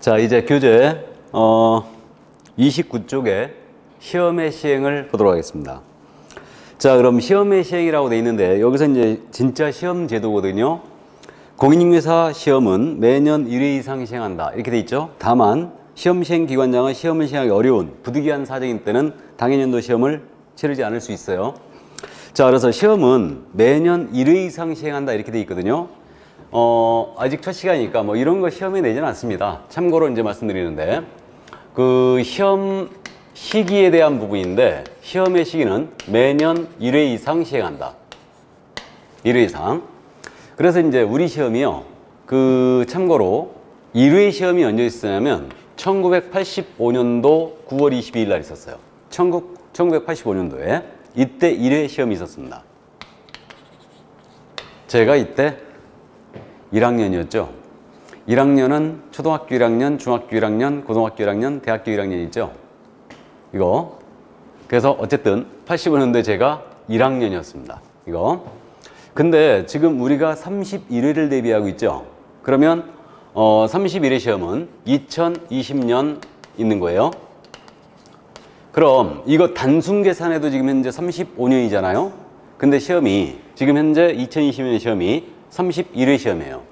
자, 이제 교재 29쪽에 시험의 시행을 보도록 하겠습니다. 자, 그럼 시험의 시행이라고 돼 있는데 여기서 이제 진짜 시험 제도거든요. 공인중개사 시험은 매년 1회 이상 시행한다 이렇게 돼 있죠. 다만 시험 시행 기관장은 시험을 시행하기 어려운 부득이한 사정인 때는 당해년도 시험을 치르지 않을 수 있어요. 자, 그래서 시험은 매년 1회 이상 시행한다 이렇게 돼 있거든요. 아직 첫 시간이니까 뭐 이런 거 시험에 내지는 않습니다. 참고로 이제 말씀드리는데 그 시험 시기에 대한 부분인데 시험의 시기는 매년 1회 이상 시행한다. 1회 이상. 그래서 이제 우리 시험이요. 그 참고로 1회 시험이 언제 있었냐면 1985년도 9월 22일 날 있었어요. 1985년도에 이때 1회 시험이 있었습니다. 제가 이때 1학년이었죠. 1학년은 초등학교 1학년, 중학교 1학년, 고등학교 1학년, 대학교 1학년 있죠. 이거. 그래서 어쨌든 85년도에 제가 1학년이었습니다. 이거. 근데 지금 우리가 31회를 대비하고 있죠. 그러면 31회 시험은 2020년 있는 거예요. 그럼 이거 단순 계산해도 지금 현재 35년이잖아요. 근데 시험이 지금 현재 2020년 시험이 31회 시험이에요.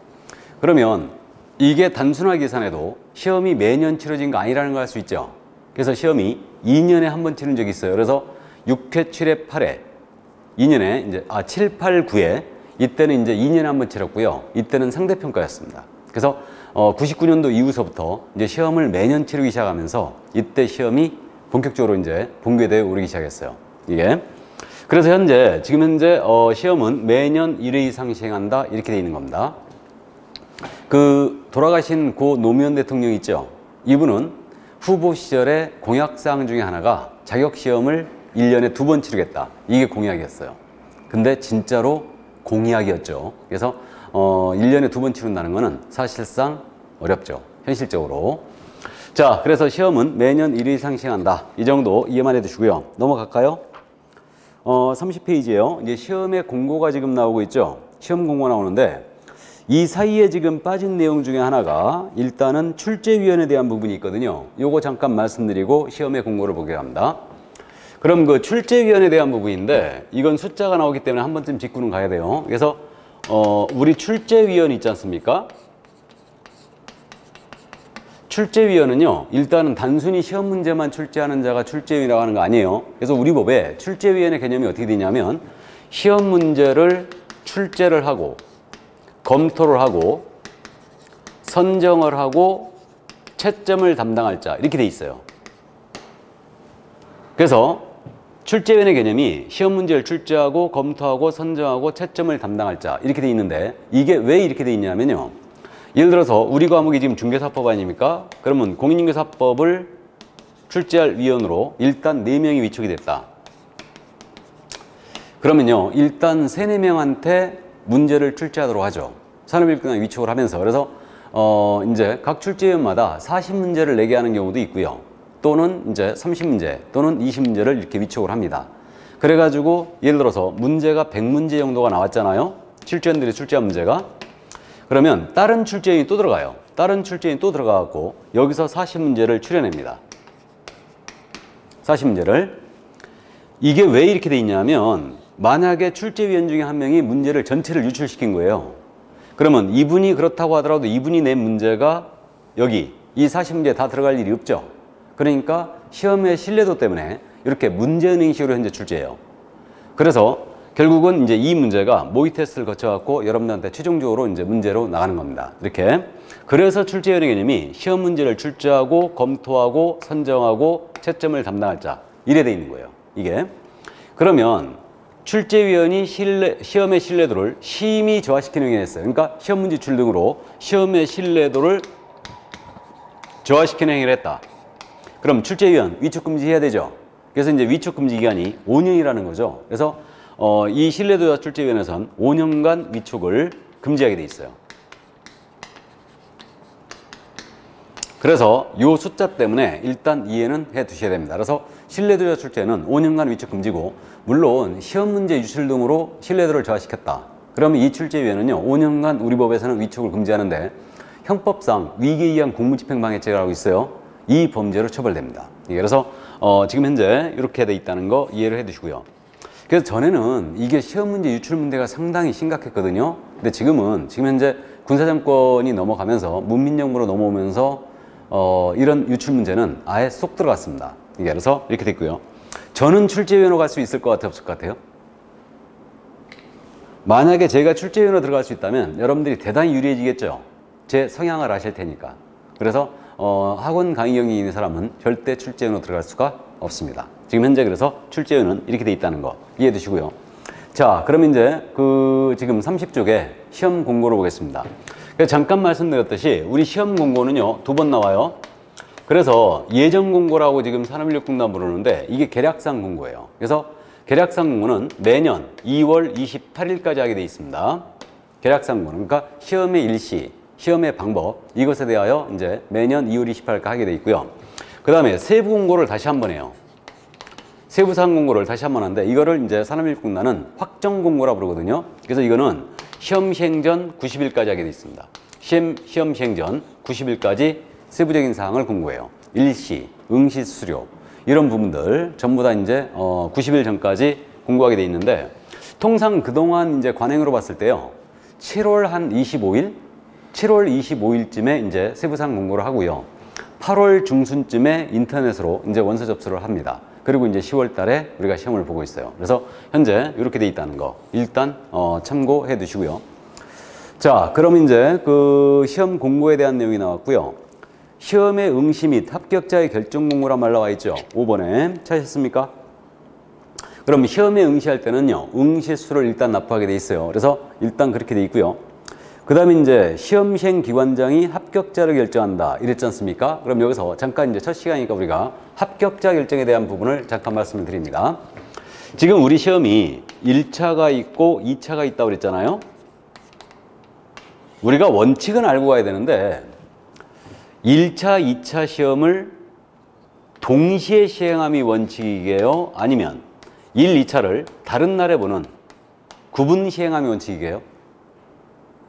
그러면 이게 단순하게 계산해도 시험이 매년 치러진 거 아니라는 걸 알 수 있죠. 그래서 시험이 2년에 한 번 치른 적이 있어요. 그래서 6회, 7회, 8회 2년에 이제 7, 8, 9회 이때는 이제 2년에 한 번 치렀고요. 이때는 상대평가였습니다. 그래서 99년도 이후서부터 이제 시험을 매년 치르기 시작하면서 이때 시험이 본격적으로 이제 본궤대에 오르기 시작했어요. 이게. 그래서 지금 현재 시험은 매년 1회 이상 시행한다 이렇게 돼 있는 겁니다. 그 돌아가신 고 노무현 대통령 있죠. 이분은 후보 시절에 공약사항 중에 하나가 자격시험을 1년에 2번 치르겠다. 이게 공약이었어요. 근데 진짜로 공약이었죠. 그래서 1년에 2번 치른다는 거는 사실상 어렵죠. 현실적으로. 자, 그래서 시험은 매년 1회 이상 시행한다. 이 정도 이해만 해두시고요. 넘어갈까요? 30페이지에요. 이제 시험의 공고가 지금 나오고 있죠. 시험 공고가 나오는데 이 사이에 지금 빠진 내용 중에 하나가 일단은 출제위원에 대한 부분이 있거든요. 요거 잠깐 말씀드리고 시험의 공고를 보게 합니다. 그럼 그 출제위원에 대한 부분인데 이건 숫자가 나오기 때문에 한 번쯤 짚고는 가야 돼요. 그래서 우리 출제위원 있지 않습니까? 출제위원은요, 일단은 단순히 시험 문제만 출제하는 자가 출제위원이라고 하는 거 아니에요. 그래서 우리 법에 출제위원의 개념이 어떻게 되냐면 시험 문제를 출제를 하고 검토를 하고 선정을 하고 채점을 담당할 자 이렇게 돼 있어요. 그래서 출제위원의 개념이 시험 문제를 출제하고 검토하고 선정하고 채점을 담당할 자 이렇게 돼 있는데 이게 왜 이렇게 돼 있냐면요. 예를 들어서 우리 과목이 지금 중개사법 아닙니까? 그러면 공인중개사법을 출제할 위원으로 일단 4명이 위촉이 됐다. 그러면요. 일단 3, 4명한테 문제를 출제하도록 하죠. 산업일등량 위촉을 하면서. 그래서 이제 각 출제위원마다 40문제를 내게 하는 경우도 있고요. 또는 이제 30문제 또는 20문제를 이렇게 위촉을 합니다. 그래가지고 예를 들어서 문제가 100문제 정도가 나왔잖아요. 출제위원들이 출제한 문제가. 그러면 다른 출제인이 또 들어가요. 다른 출제인이 또 들어가갖고 여기서 40문제를 추려냅니다. 40문제를. 이게 왜 이렇게 돼 있냐면 만약에 출제위원 중에 한 명이 문제를 전체를 유출시킨 거예요. 그러면 이분이 그렇다고 하더라도 이분이 낸 문제가 여기 이 40문제에 다 들어갈 일이 없죠. 그러니까 시험의 신뢰도 때문에 이렇게 문제은행식으로 현재 출제해요. 그래서 결국은 이제 이 문제가 모의 테스트를 거쳐갖고 여러분들한테 최종적으로 이제 문제로 나가는 겁니다. 이렇게. 그래서 출제위원의 개념이 시험 문제를 출제하고 검토하고 선정하고 채점을 담당할 자. 이래 돼 있는 거예요. 이게. 그러면 출제위원이 시험의 신뢰도를 심히 저하시키는 행위를 했어요. 그러니까 시험 문제 출 등으로 시험의 신뢰도를 저하시키는 행위를 했다. 그럼 출제위원 위촉 금지해야 되죠. 그래서 이제 위촉 금지 기간이 5년이라는 거죠. 그래서 이 신뢰도자 출제위원회에서는 5년간 위촉을 금지하게 돼 있어요. 그래서 이 숫자 때문에 일단 이해는 해 두셔야 됩니다. 그래서 신뢰도자 출제는 5년간 위촉 금지고 물론 시험 문제 유출 등으로 신뢰도를 저하시켰다. 그러면 이 출제위원회는요 5년간 우리 법에서는 위촉을 금지하는데 형법상 위기에 의한 공무집행방해죄라고 있어요. 이 범죄로 처벌됩니다. 그래서 지금 현재 이렇게 돼 있다는 거 이해를 해 두시고요. 그래서 전에는 이게 시험 문제 유출 문제가 상당히 심각했거든요. 근데 지금 현재 군사정권이 넘어가면서 문민정부로 넘어오면서 이런 유출 문제는 아예 쏙 들어갔습니다. 그래서 이렇게 됐고요. 저는 출제위원으로 갈 수 있을 것 같아요, 없을 것 같아요? 만약에 제가 출제위원으로 들어갈 수 있다면 여러분들이 대단히 유리해지겠죠. 제 성향을 아실 테니까. 그래서 학원 강의 경력이 있는 사람은 절대 출제위원으로 들어갈 수가 없습니다. 지금 현재 그래서 출제위원은 이렇게 돼 있다는 거 이해해 두시고요. 자, 그럼 이제 지금 30쪽에 시험 공고를 보겠습니다. 잠깐 말씀드렸듯이 우리 시험 공고는요, 2번 나와요. 그래서 예정 공고라고 지금 산업인력공단 부르는데 이게 계략상 공고예요. 그래서 계략상 공고는 매년 2월 28일까지 하게 돼 있습니다. 계략상 공고는 그러니까 시험의 일시, 시험의 방법 이것에 대하여 이제 매년 2월 28일까지 하게 돼 있고요. 그 다음에 세부 공고를 다시 한번 해요. 세부사항 공고를 다시 한번 하는데 이거를 이제 산업인력공단은 확정 공고라고 부르거든요. 그래서 이거는 시험 시행 전 90일까지 하게 돼 있습니다. 시험 시행 전 90일까지 세부적인 사항을 공고해요. 일시, 응시 수수료 이런 부분들 전부 다 이제 90일 전까지 공고하게 돼 있는데 통상 그동안 이제 관행으로 봤을 때요. 7월 한 25일, 7월 25일쯤에 이제 세부사항 공고를 하고요. 8월 중순쯤에 인터넷으로 이제 원서 접수를 합니다. 그리고 이제 10월 달에 우리가 시험을 보고 있어요. 그래서 현재 이렇게 돼 있다는 거 일단 참고해 두시고요. 자, 그럼 이제 시험 공고에 대한 내용이 나왔고요. 시험의 응시 및 합격자의 결정 공고란 말 나와 있죠. 5번에 찾으셨습니까? 그럼 시험에 응시할 때는요, 응시수를 일단 납부하게 돼 있어요. 그래서 일단 그렇게 돼 있고요. 그 다음에 이제 시험 시행 기관장이 합격자를 결정한다 이랬지 않습니까? 그럼 여기서 잠깐 이제 첫 시간이니까 우리가 합격자 결정에 대한 부분을 잠깐 말씀을 드립니다. 지금 우리 시험이 1차가 있고 2차가 있다고 그랬잖아요. 우리가 원칙은 알고 가야 되는데 1차, 2차 시험을 동시에 시행함이 원칙이게요? 아니면 1, 2차를 다른 날에 보는 구분 시행함이 원칙이게요?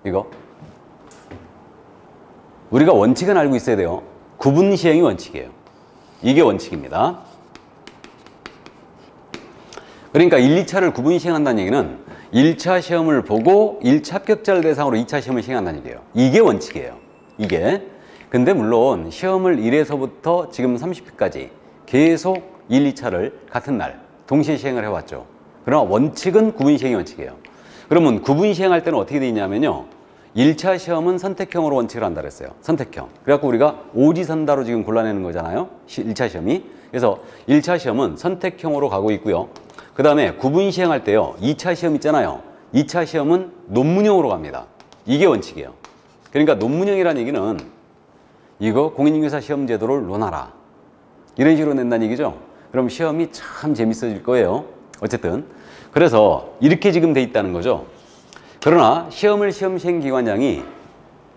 이거 우리가 원칙은 알고 있어야 돼요. 구분 시행이 원칙이에요. 이게 원칙입니다. 그러니까 1, 2차를 구분 시행한다는 얘기는 1차 시험을 보고 1차 합격자를 대상으로 2차 시험을 시행한다는 얘기예요. 이게 원칙이에요. 이게. 근데 물론 시험을 1에서부터 지금 30회까지 계속 1, 2차를 같은 날 동시에 시행을 해왔죠. 그러나 원칙은 구분 시행이 원칙이에요. 그러면 구분 시행할 때는 어떻게 돼 있냐면요. 1차 시험은 선택형으로 원칙을 한다 그랬어요. 선택형. 그래갖고 우리가 오지선다로 지금 골라내는 거잖아요. 1차 시험이. 그래서 1차 시험은 선택형으로 가고 있고요. 그 다음에 구분 시행할 때요. 2차 시험 있잖아요. 2차 시험은 논문형으로 갑니다. 이게 원칙이에요. 그러니까 논문형이라는 얘기는 이거 공인중개사 시험 제도를 논하라. 이런 식으로 낸다는 얘기죠. 그럼 시험이 참 재밌어질 거예요. 어쨌든. 그래서 이렇게 지금 돼 있다는 거죠. 그러나 시험을 시험 시행 기관장이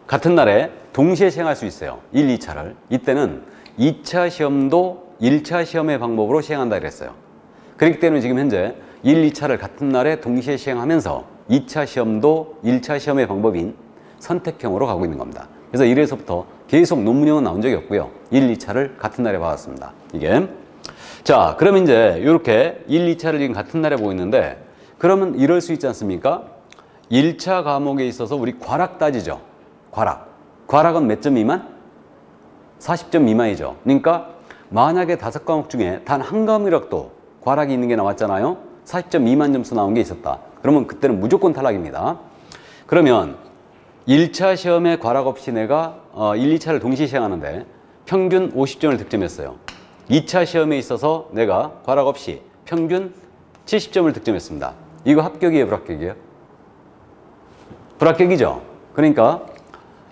같은 날에 동시에 시행할 수 있어요. 1, 2차를. 이때는 2차 시험도 1차 시험의 방법으로 시행한다 그랬어요. 그렇기 때문에 지금 현재 1, 2차를 같은 날에 동시에 시행하면서 2차 시험도 1차 시험의 방법인 선택형으로 가고 있는 겁니다. 그래서 1에서부터 계속 논문형은 나온 적이 없고요. 1, 2차를 같은 날에 받았습니다. 이게. 자, 그럼 이제 이렇게 1, 2차를 지금 같은 날에 보고 있는데 그러면 이럴 수 있지 않습니까? 1차 과목에 있어서 우리 과락 따지죠. 과락. 과락은 몇 점 미만? 40점 미만이죠. 그러니까 만약에 5과목 중에 단 한 과목이라도 과락이 있는 게 나왔잖아요. 40점 미만 점수 나온 게 있었다. 그러면 그때는 무조건 탈락입니다. 그러면 1차 시험에 과락 없이 내가 1, 2차를 동시에 시행하는데 평균 50점을 득점했어요. 2차 시험에 있어서 내가 과락 없이 평균 70점을 득점했습니다. 이거 합격이에요, 불합격이에요? 불합격이죠. 그러니까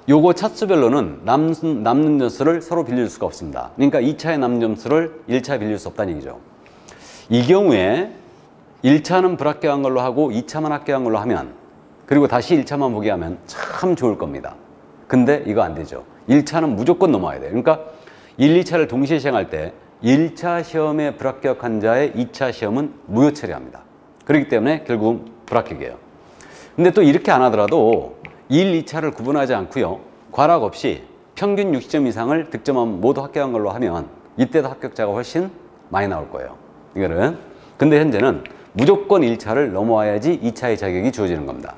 요거 차수별로는 남는 점수를 서로 빌릴 수가 없습니다. 그러니까 2차에 남는 점수를 1차에 빌릴 수 없다는 얘기죠. 이 경우에 1차는 불합격한 걸로 하고 2차만 합격한 걸로 하면 그리고 다시 1차만 보게 하면 참 좋을 겁니다. 근데 이거 안 되죠. 1차는 무조건 넘어야 돼요. 그러니까 1, 2차를 동시에 시행할 때 1차 시험에 불합격한 자의 2차 시험은 무효 처리합니다. 그렇기 때문에 결국은 불합격이에요. 근데 또 이렇게 안 하더라도 1, 2차를 구분하지 않고요. 과락 없이 평균 60점 이상을 득점하면 모두 합격한 걸로 하면 이때도 합격자가 훨씬 많이 나올 거예요. 이거는. 근데 현재는 무조건 1차를 넘어와야지 2차의 자격이 주어지는 겁니다.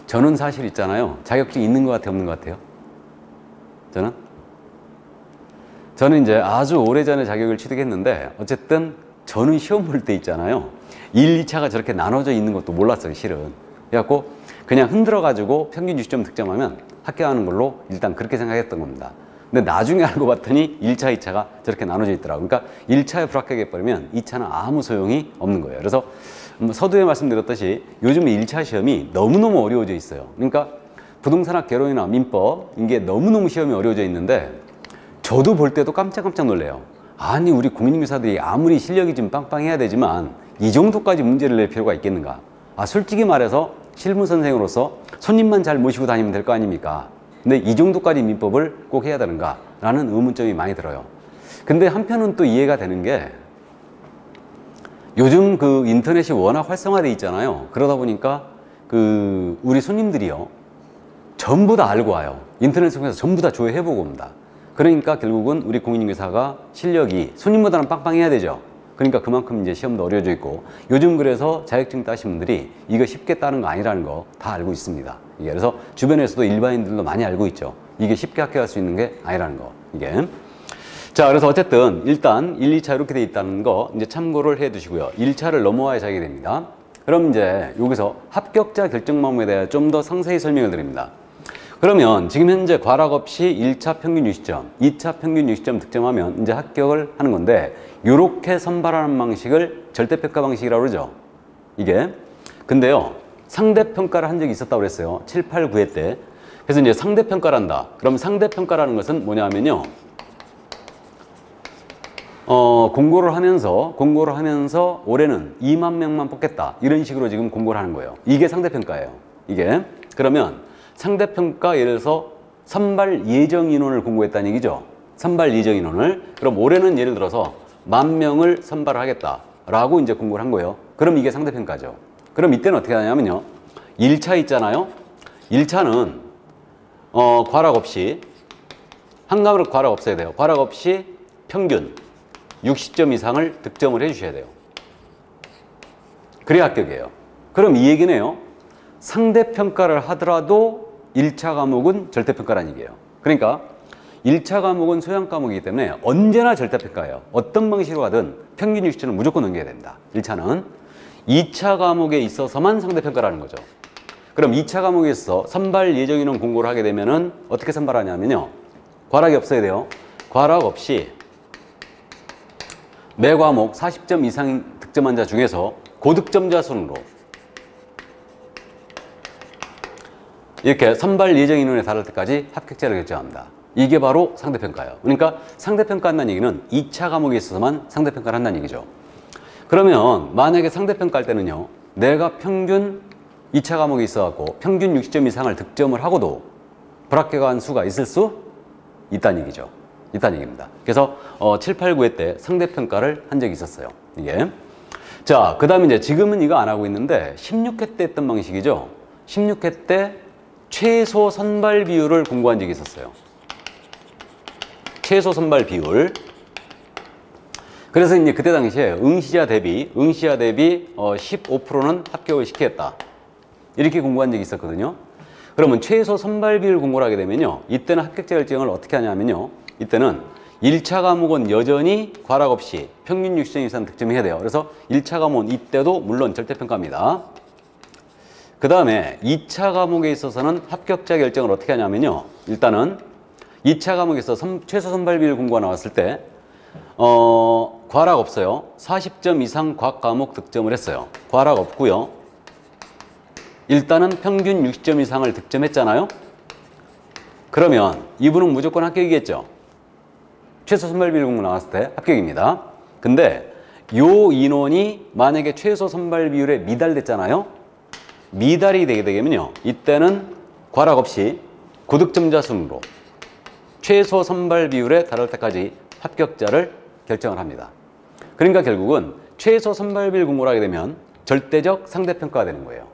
저는 사실 있잖아요. 자격증 있는 것 같아요, 없는 것 같아요? 저는 이제 아주 오래전에 자격을 취득했는데 어쨌든 저는 시험 볼 때 있잖아요. 1, 2차가 저렇게 나눠져 있는 것도 몰랐어요, 실은. 그래갖고 그냥 흔들어가지고 평균 60점 득점하면 합격하는 걸로 일단 그렇게 생각했던 겁니다. 근데 나중에 알고 봤더니 1차, 2차가 저렇게 나눠져 있더라고요. 그러니까 1차에 불합격해버리면 2차는 아무 소용이 없는 거예요. 그래서 서두에 말씀드렸듯이 요즘 1차 시험이 너무너무 어려워져 있어요. 그러니까 부동산학 개론이나 민법 이게 너무너무 시험이 어려워져 있는데 저도 볼 때도 깜짝깜짝 놀래요. 아니 우리 공인중개사들이 아무리 실력이 좀 빵빵해야 되지만 이 정도까지 문제를 낼 필요가 있겠는가. 솔직히 말해서 실무 선생으로서 손님만 잘 모시고 다니면 될 거 아닙니까? 근데 이 정도까지 민법을 꼭 해야 되는가 라는 의문점이 많이 들어요. 근데 한편은 또 이해가 되는 게 요즘 그 인터넷이 워낙 활성화돼 있잖아요. 그러다 보니까 그 우리 손님들이요 전부 다 알고 와요. 인터넷 통해서 전부 다 조회해보고 옵니다. 그러니까 결국은 우리 공인중개사가 실력이 손님보다는 빵빵해야 되죠. 그러니까 그만큼 이제 시험도 어려워져 있고 요즘 그래서 자격증 따신 분들이 이거 쉽게 따는 거 아니라는 거 다 알고 있습니다. 이게 그래서 주변에서도 일반인들도 많이 알고 있죠. 이게 쉽게 합격할 수 있는 게 아니라는 거. 이게. 자, 그래서 어쨌든 일단 1, 2차 이렇게 돼 있다는 거 이제 참고를 해 두시고요. 1차를 넘어와야 자격이 됩니다. 그럼 이제 여기서 합격자 결정 방법에 대해 좀 더 상세히 설명을 드립니다. 그러면 지금 현재 과락 없이 1차 평균 60점, 2차 평균 60점 득점하면 이제 합격을 하는 건데 이렇게 선발하는 방식을 절대평가 방식이라고 그러죠. 이게. 근데요. 상대평가를 한 적이 있었다고 그랬어요. 7, 8, 9회 때. 그래서 이제 상대평가를 한다. 그럼 상대평가라는 것은 뭐냐면요. 공고를 하면서 올해는 2만 명만 뽑겠다. 이런 식으로 지금 공고를 하는 거예요. 이게 상대평가예요. 이게. 그러면 상대평가 예를 들어서 선발 예정 인원을 공고했다는 얘기죠. 선발 예정 인원을. 그럼 올해는 예를 들어서 10,000명을 선발을 하겠다라고 이제 공고를 한 거예요. 그럼 이게 상대평가죠. 그럼 이때는 어떻게 하냐면요. 1차 있잖아요. 1차는 과락 없이 한 과목 과락 없어야 돼요. 과락 없이 평균 60점 이상을 득점을 해 주셔야 돼요. 그래야 합격이에요. 그럼 이 얘기네요. 상대평가를 하더라도 1차 과목은 절대평가라는 얘기예요. 그러니까 1차 과목은 소양 과목이기 때문에 언제나 절대평가예요. 어떤 방식으로 가든 평균 60점은 무조건 넘겨야 됩니다. 1차는. 2차 과목에 있어서만 상대평가라는 거죠. 그럼 2차 과목에 있어서 선발 예정인원 공고를 하게 되면은 어떻게 선발하냐면요. 과락이 없어야 돼요. 과락 없이 매 과목 40점 이상 득점한 자 중에서 고득점자 순으로 이렇게 선발 예정 인원에 달할 때까지 합격자를 결정합니다. 이게 바로 상대평가예요. 그러니까 상대평가한다는 얘기는 2차 과목에 있어서만 상대평가를 한다는 얘기죠. 그러면 만약에 상대평가할 때는요. 내가 평균 2차 과목에 있어갖고 평균 60점 이상을 득점을 하고도 불합격한 수가 있을 수 있다는 얘기죠. 있다는 얘기입니다. 그래서 7, 8, 9회 때 상대평가를 한 적이 있었어요. 이게. 자, 그 다음에 이제 지금은 이거 안 하고 있는데 16회 때 했던 방식이죠. 16회 때 최소 선발 비율을 공고한 적이 있었어요. 최소 선발 비율. 그래서 이제 그때 당시에 응시자 대비 15%는 합격을 시키겠다. 이렇게 공고한 적이 있었거든요. 그러면 최소 선발 비율 공고를 하게 되면요. 이때는 합격자 결정을 어떻게 하냐면요. 이때는 1차 과목은 여전히 과락 없이 평균 60점 이상 득점해야 돼요. 그래서 1차 과목은 이때도 물론 절대평가입니다. 그 다음에 2차 과목에 있어서는 합격자 결정을 어떻게 하냐면요. 일단은 2차 과목에 있어서 최소 선발 비율 공고가 나왔을 때 과락 없어요. 40점 이상 각 과목 득점을 했어요. 과락 없고요. 일단은 평균 60점 이상을 득점했잖아요. 그러면 이분은 무조건 합격이겠죠. 최소 선발 비율 공고 나왔을 때 합격입니다. 근데 요 인원이 만약에 최소 선발 비율에 미달됐잖아요. 미달이 되게 되면요. 이때는 과락 없이 고득점자 순으로 최소 선발 비율에 달할 때까지 합격자를 결정을 합니다. 그러니까 결국은 최소 선발 비율 공고를 하게 되면 절대적 상대평가가 되는 거예요.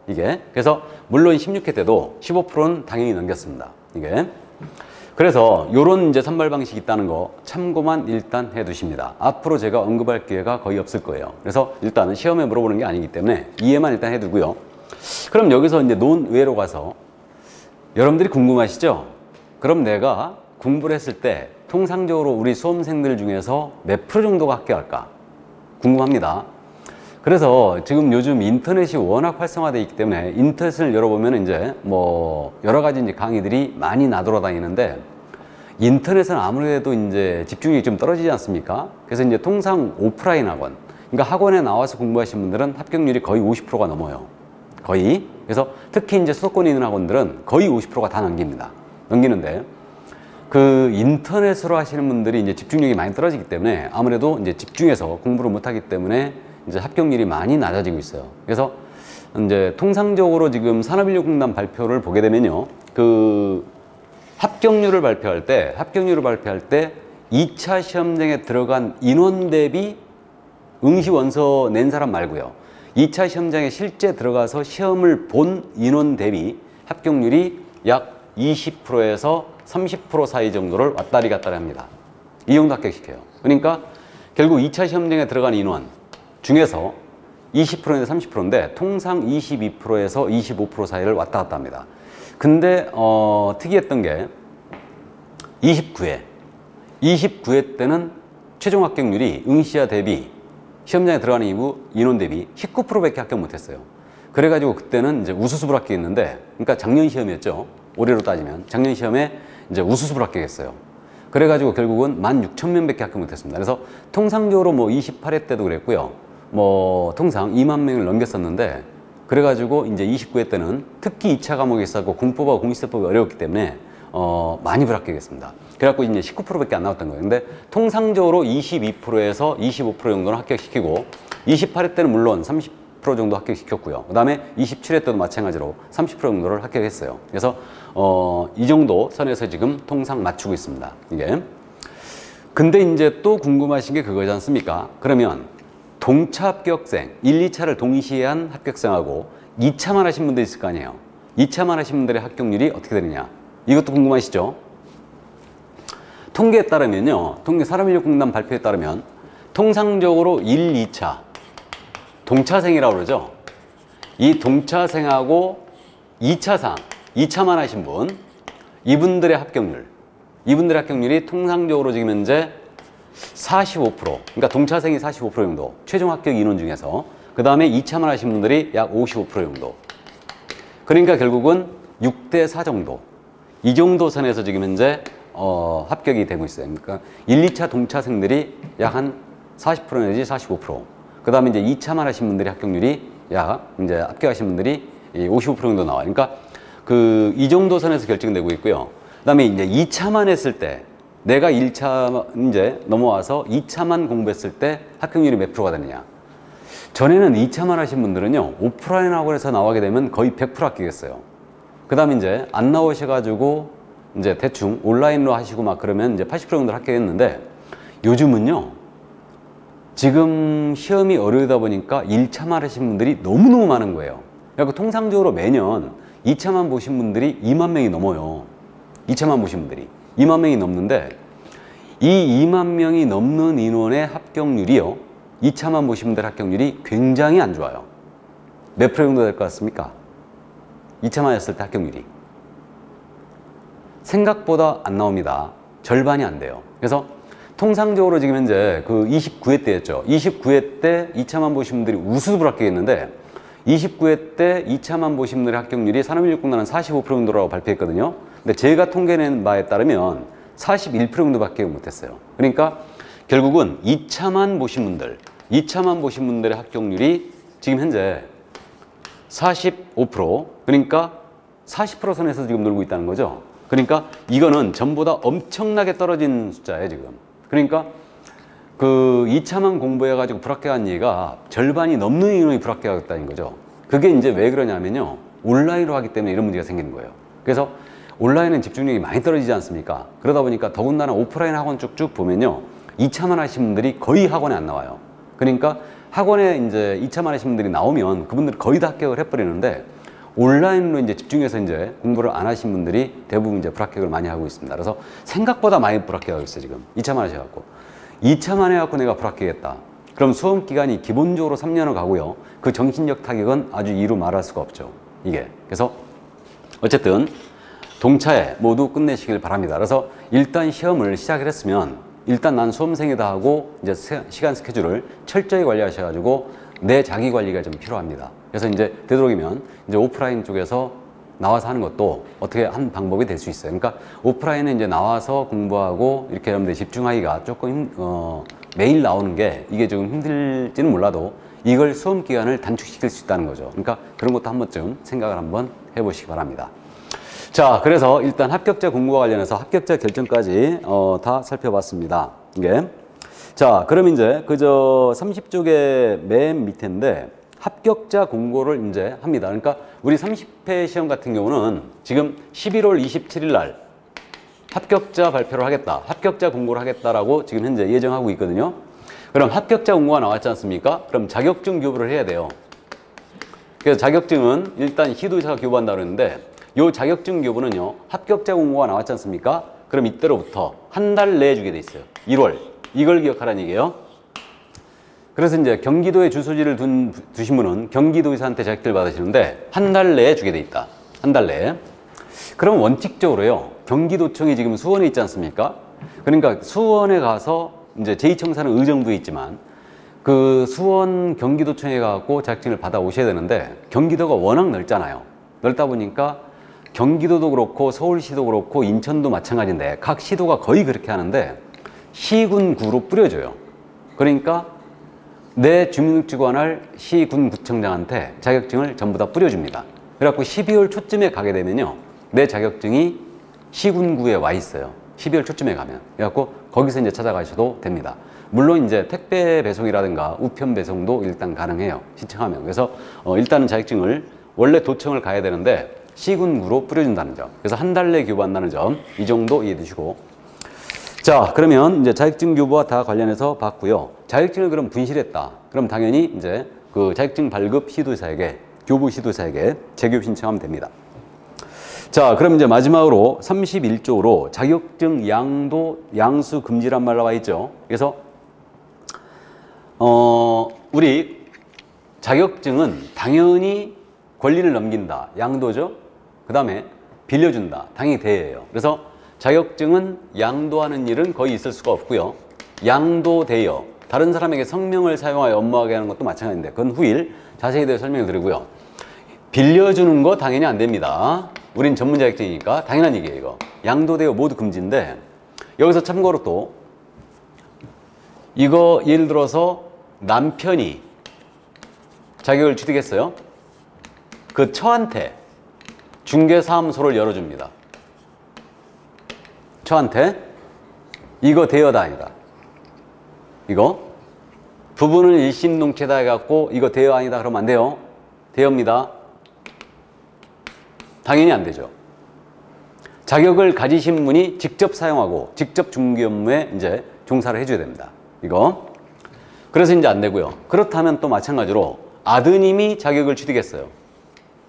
이게. 그래서 물론 16회 때도 15%는 당연히 넘겼습니다. 이게. 그래서 요런 이제 선발 방식이 있다는 거 참고만 일단 해 두십니다. 앞으로 제가 언급할 기회가 거의 없을 거예요. 그래서 일단은 시험에 물어보는 게 아니기 때문에 이해만 일단 해 두고요. 그럼 여기서 이제 논외로 가서 여러분들이 궁금하시죠? 그럼 내가 공부를 했을 때 통상적으로 우리 수험생들 중에서 몇 프로 정도가 합격할까? 궁금합니다. 그래서 지금 요즘 인터넷이 워낙 활성화되어 있기 때문에 인터넷을 열어보면 이제 뭐 여러 가지 이제 강의들이 많이 나돌아다니는데 인터넷은 아무래도 이제 집중력이 좀 떨어지지 않습니까? 그래서 이제 통상 오프라인 학원, 그러니까 학원에 나와서 공부하시는 분들은 합격률이 거의 50%가 넘어요. 거의. 그래서 특히 이제 수도권에 있는 학원들은 거의 50%가 다 넘기는데 그 인터넷으로 하시는 분들이 이제 집중력이 많이 떨어지기 때문에 아무래도 이제 집중해서 공부를 못하기 때문에 이제 합격률이 많이 낮아지고 있어요. 그래서 이제 통상적으로 지금 산업인력공단 발표를 보게 되면요, 그 합격률을 발표할 때 2차 시험장에 들어간 인원 대비 응시 원서 낸 사람 말고요, 2차 시험장에 실제 들어가서 시험을 본 인원 대비 합격률이 약 20%에서 30% 사이 정도를 왔다리 갔다리 합니다. 이 정도 합격시켜요. 그러니까 결국 2차 시험장에 들어간 인원 중에서 20%인데 30%인데 통상 22%에서 25% 사이를 왔다 갔다 합니다. 근데 특이했던 게 29회 때는 최종 합격률이 응시자 대비 시험장에 들어가는 이후 인원 대비 19%밖에 합격 못했어요. 그래가지고 그때는 이제 우수습을 합격했는데, 그러니까 작년 시험이었죠. 올해로 따지면 작년 시험에 이제 우수습을 합격했어요. 그래가지고 결국은 16,000명밖에 합격 못했습니다. 그래서 통상적으로 뭐 28회 때도 그랬고요. 뭐 통상 2만 명을 넘겼었는데, 그래가지고 이제 29회 때는 특히 2차 과목이 있었고 공법하고 공시세법이 어려웠기 때문에 많이 불합격했습니다. 그래갖고 이제 19%밖에 안 나왔던 거예요. 근데 통상적으로 22%에서 25% 정도는 합격시키고 28회 때는 물론 30% 정도 합격시켰고요. 그 다음에 27회 때도 마찬가지로 30% 정도를 합격했어요. 그래서 이 정도 선에서 지금 통상 맞추고 있습니다. 이게. 근데 이제 또 궁금하신 게 그거지 않습니까? 그러면 동차 합격생, 1, 2차를 동시에 한 합격생하고 2차만 하신 분들이 있을 거 아니에요. 2차만 하신 분들의 합격률이 어떻게 되느냐? 이것도 궁금하시죠? 통계에 따르면요, 산업인력공단 발표에 따르면 통상적으로 1, 2차 동차생이라고 그러죠. 이 동차생하고 2차만 하신 분, 이분들의 합격률이 통상적으로 지금 현재 45%, 그러니까 동차생이 45% 정도, 최종 합격 인원 중에서, 그 다음에 2차만 하신 분들이 약 55% 정도. 그러니까 결국은 6대4 정도, 이 정도 선에서 지금 현재 합격이 되고 있어요. 그러니까 1, 2차 동차생들이 약 한 40% 내지 45%. 그 다음에 이제 2차만 하신 분들의 합격률이 약 이제 합격하신 분들이 55% 정도 나와요. 그러니까 이 정도 선에서 결정되고 있고요. 그 다음에 이제 2차만 했을 때, 내가 1차 이제 넘어와서 2차만 공부했을 때 합격률이 몇 프로가 되느냐. 전에는 2차만 하신 분들은요, 오프라인 학원에서 나오게 되면 거의 100% 합격했어요. 그 다음에 이제 안 나오셔가지고 이제 대충 온라인으로 하시고 막 그러면 이제 80% 정도 합격했는데, 요즘은요, 지금 시험이 어려우다 보니까 1차만 하신 분들이 너무너무 많은 거예요. 그래서 통상적으로 매년 2차만 보신 분들이 2만 명이 넘어요. 2차만 보신 분들이 2만 명이 넘는데, 이 2만 명이 넘는 인원의 합격률이요, 2차만 보신 분들의 합격률이 굉장히 안 좋아요. 몇 프로 정도 될 것 같습니까? 2차만 했을 때 합격률이 생각보다 안 나옵니다. 절반이 안 돼요. 그래서 통상적으로 지금 현재 29회 때였죠. 29회 때 2차만 보신 분들이 우수습을 합격했는데, 29회 때 2차만 보신 분들의 합격률이 산업인력공단은 45% 정도라고 발표했거든요. 근데 제가 통계낸 바에 따르면 41% 정도밖에 못했어요. 그러니까 결국은 2차만 보신 분들의 합격률이 지금 현재 45%, 그러니까 40% 선에서 지금 놀고 있다는 거죠. 그러니까 이거는 전보다 엄청나게 떨어진 숫자예요, 지금. 그러니까 2차만 공부해가지고 불합격한 얘가 절반이 넘는 인원이 불합격했다는 거죠. 그게 이제 왜 그러냐면요, 온라인으로 하기 때문에 이런 문제가 생기는 거예요. 그래서 온라인은 집중력이 많이 떨어지지 않습니까? 그러다 보니까 더군다나 오프라인 학원 쭉쭉 보면요, 2차만 하신 분들이 거의 학원에 안 나와요. 그러니까 학원에 이제 2차만 하신 분들이 나오면 그분들이 거의 다 합격을 해버리는데, 온라인으로 이제 집중해서 이제 공부를 안 하신 분들이 대부분 이제 불합격을 많이 하고 있습니다. 그래서 생각보다 많이 불합격하고 있어요, 지금. 2차만 하셔갖고. 2차만 해갖고 내가 불합격했다. 그럼 수험 기간이 기본적으로 3년을 가고요. 그 정신적 타격은 아주 이루 말할 수가 없죠. 이게. 그래서 어쨌든 동차에 모두 끝내시길 바랍니다. 그래서 일단 시험을 시작을 했으면 일단 난 수험생이다 하고 이제 시간 스케줄을 철저히 관리하셔가지고 내 자기 관리가 좀 필요합니다. 그래서 이제 되도록이면 이제 오프라인 쪽에서 나와서 하는 것도 어떻게 한 방법이 될 수 있어요. 그러니까 오프라인은 이제 나와서 공부하고 이렇게 여러분들 집중하기가 조금 매일 나오는 게 이게 좀 힘들지는 몰라도 이걸 수험 기간을 단축시킬 수 있다는 거죠. 그러니까 그런 것도 한 번쯤 생각을 한번 해보시기 바랍니다. 자, 그래서 일단 합격자 공고와 관련해서 합격자 결정까지 다 살펴봤습니다. 이게. 자, 그럼 이제 그저 30쪽의 맨 밑인데 합격자 공고를 이제 합니다. 그러니까 우리 30회 시험 같은 경우는 지금 11월 27일 날 합격자 발표를 하겠다. 합격자 공고를 하겠다라고 지금 현재 예정하고 있거든요. 그럼 합격자 공고가 나왔지 않습니까? 그럼 자격증 교부를 해야 돼요. 그래서 자격증은 일단 시도의사가 교부한다 그러는데 요 자격증 교부는요. 합격자 공고가 나왔지 않습니까? 그럼 이때로부터 한 달 내에 주게 돼 있어요. 1월. 이걸 기억하라는 얘기예요. 그래서 이제 경기도에 주소지를 두신 분은 경기도의사한테 자격증을 받으시는데 한 달 내에 주게 돼 있다. 한 달 내에. 그럼 원칙적으로요. 경기도청이 지금 수원에 있지 않습니까? 그러니까 수원에 가서 이제 제2청사는 의정부에 있지만 그 수원 경기도청에 가고 자격증을 받아 오셔야 되는데 경기도가 워낙 넓잖아요. 넓다 보니까 경기도도 그렇고 서울시도 그렇고 인천도 마찬가지인데 각 시도가 거의 그렇게 하는데 시군구로 뿌려줘요. 그러니까 내 주민등록주관할 시군구청장한테 자격증을 전부 다 뿌려줍니다. 그래갖고 12월 초쯤에 가게 되면요. 내 자격증이 시군구에 와 있어요. 12월 초쯤에 가면. 그래갖고 거기서 이제 찾아가셔도 됩니다. 물론 이제 택배 배송이라든가 우편 배송도 일단 가능해요. 신청하면. 그래서 일단은 자격증을 원래 도청을 가야 되는데 시군구로 뿌려준다는 점. 그래서 한 달 내에 교부한다는 점. 이 정도 이해해 두시고. 자, 그러면 이제 자격증 교부와 다 관련해서 봤고요. 자격증을 그럼 분실했다. 그럼 당연히 이제 그 자격증 발급 시도사에게, 교부 시도사에게 재교부 신청하면 됩니다. 자, 그럼 이제 마지막으로 31조로 자격증 양수 금지란 말 나와 있죠. 그래서 우리 자격증은 당연히 권리를 넘긴다. 양도죠. 그 다음에 빌려준다. 당연히 대예요. 그래서 자격증은 양도하는 일은 거의 있을 수가 없고요. 양도대여, 다른 사람에게 성명을 사용하여 업무하게 하는 것도 마찬가지인데 그건 후일 자세히 대해 설명을 드리고요. 빌려주는 거 당연히 안 됩니다. 우린 전문 자격증이니까 당연한 얘기예요. 이거 양도대여 모두 금지인데 여기서 참고로 또 이거 예를 들어서 남편이 자격을 취득했어요. 그 처한테 중개사무소를 열어줍니다. 처한테 이거 대여다 아니다. 이거 부부는 일심동체다 해갖고 이거 대여 아니다 그러면 안 돼요. 대여입니다. 당연히 안 되죠. 자격을 가지신 분이 직접 사용하고 직접 중개 업무에 이제 종사를 해줘야 됩니다. 이거. 그래서 이제 안 되고요. 그렇다면 또 마찬가지로 아드님이 자격을 취득했어요.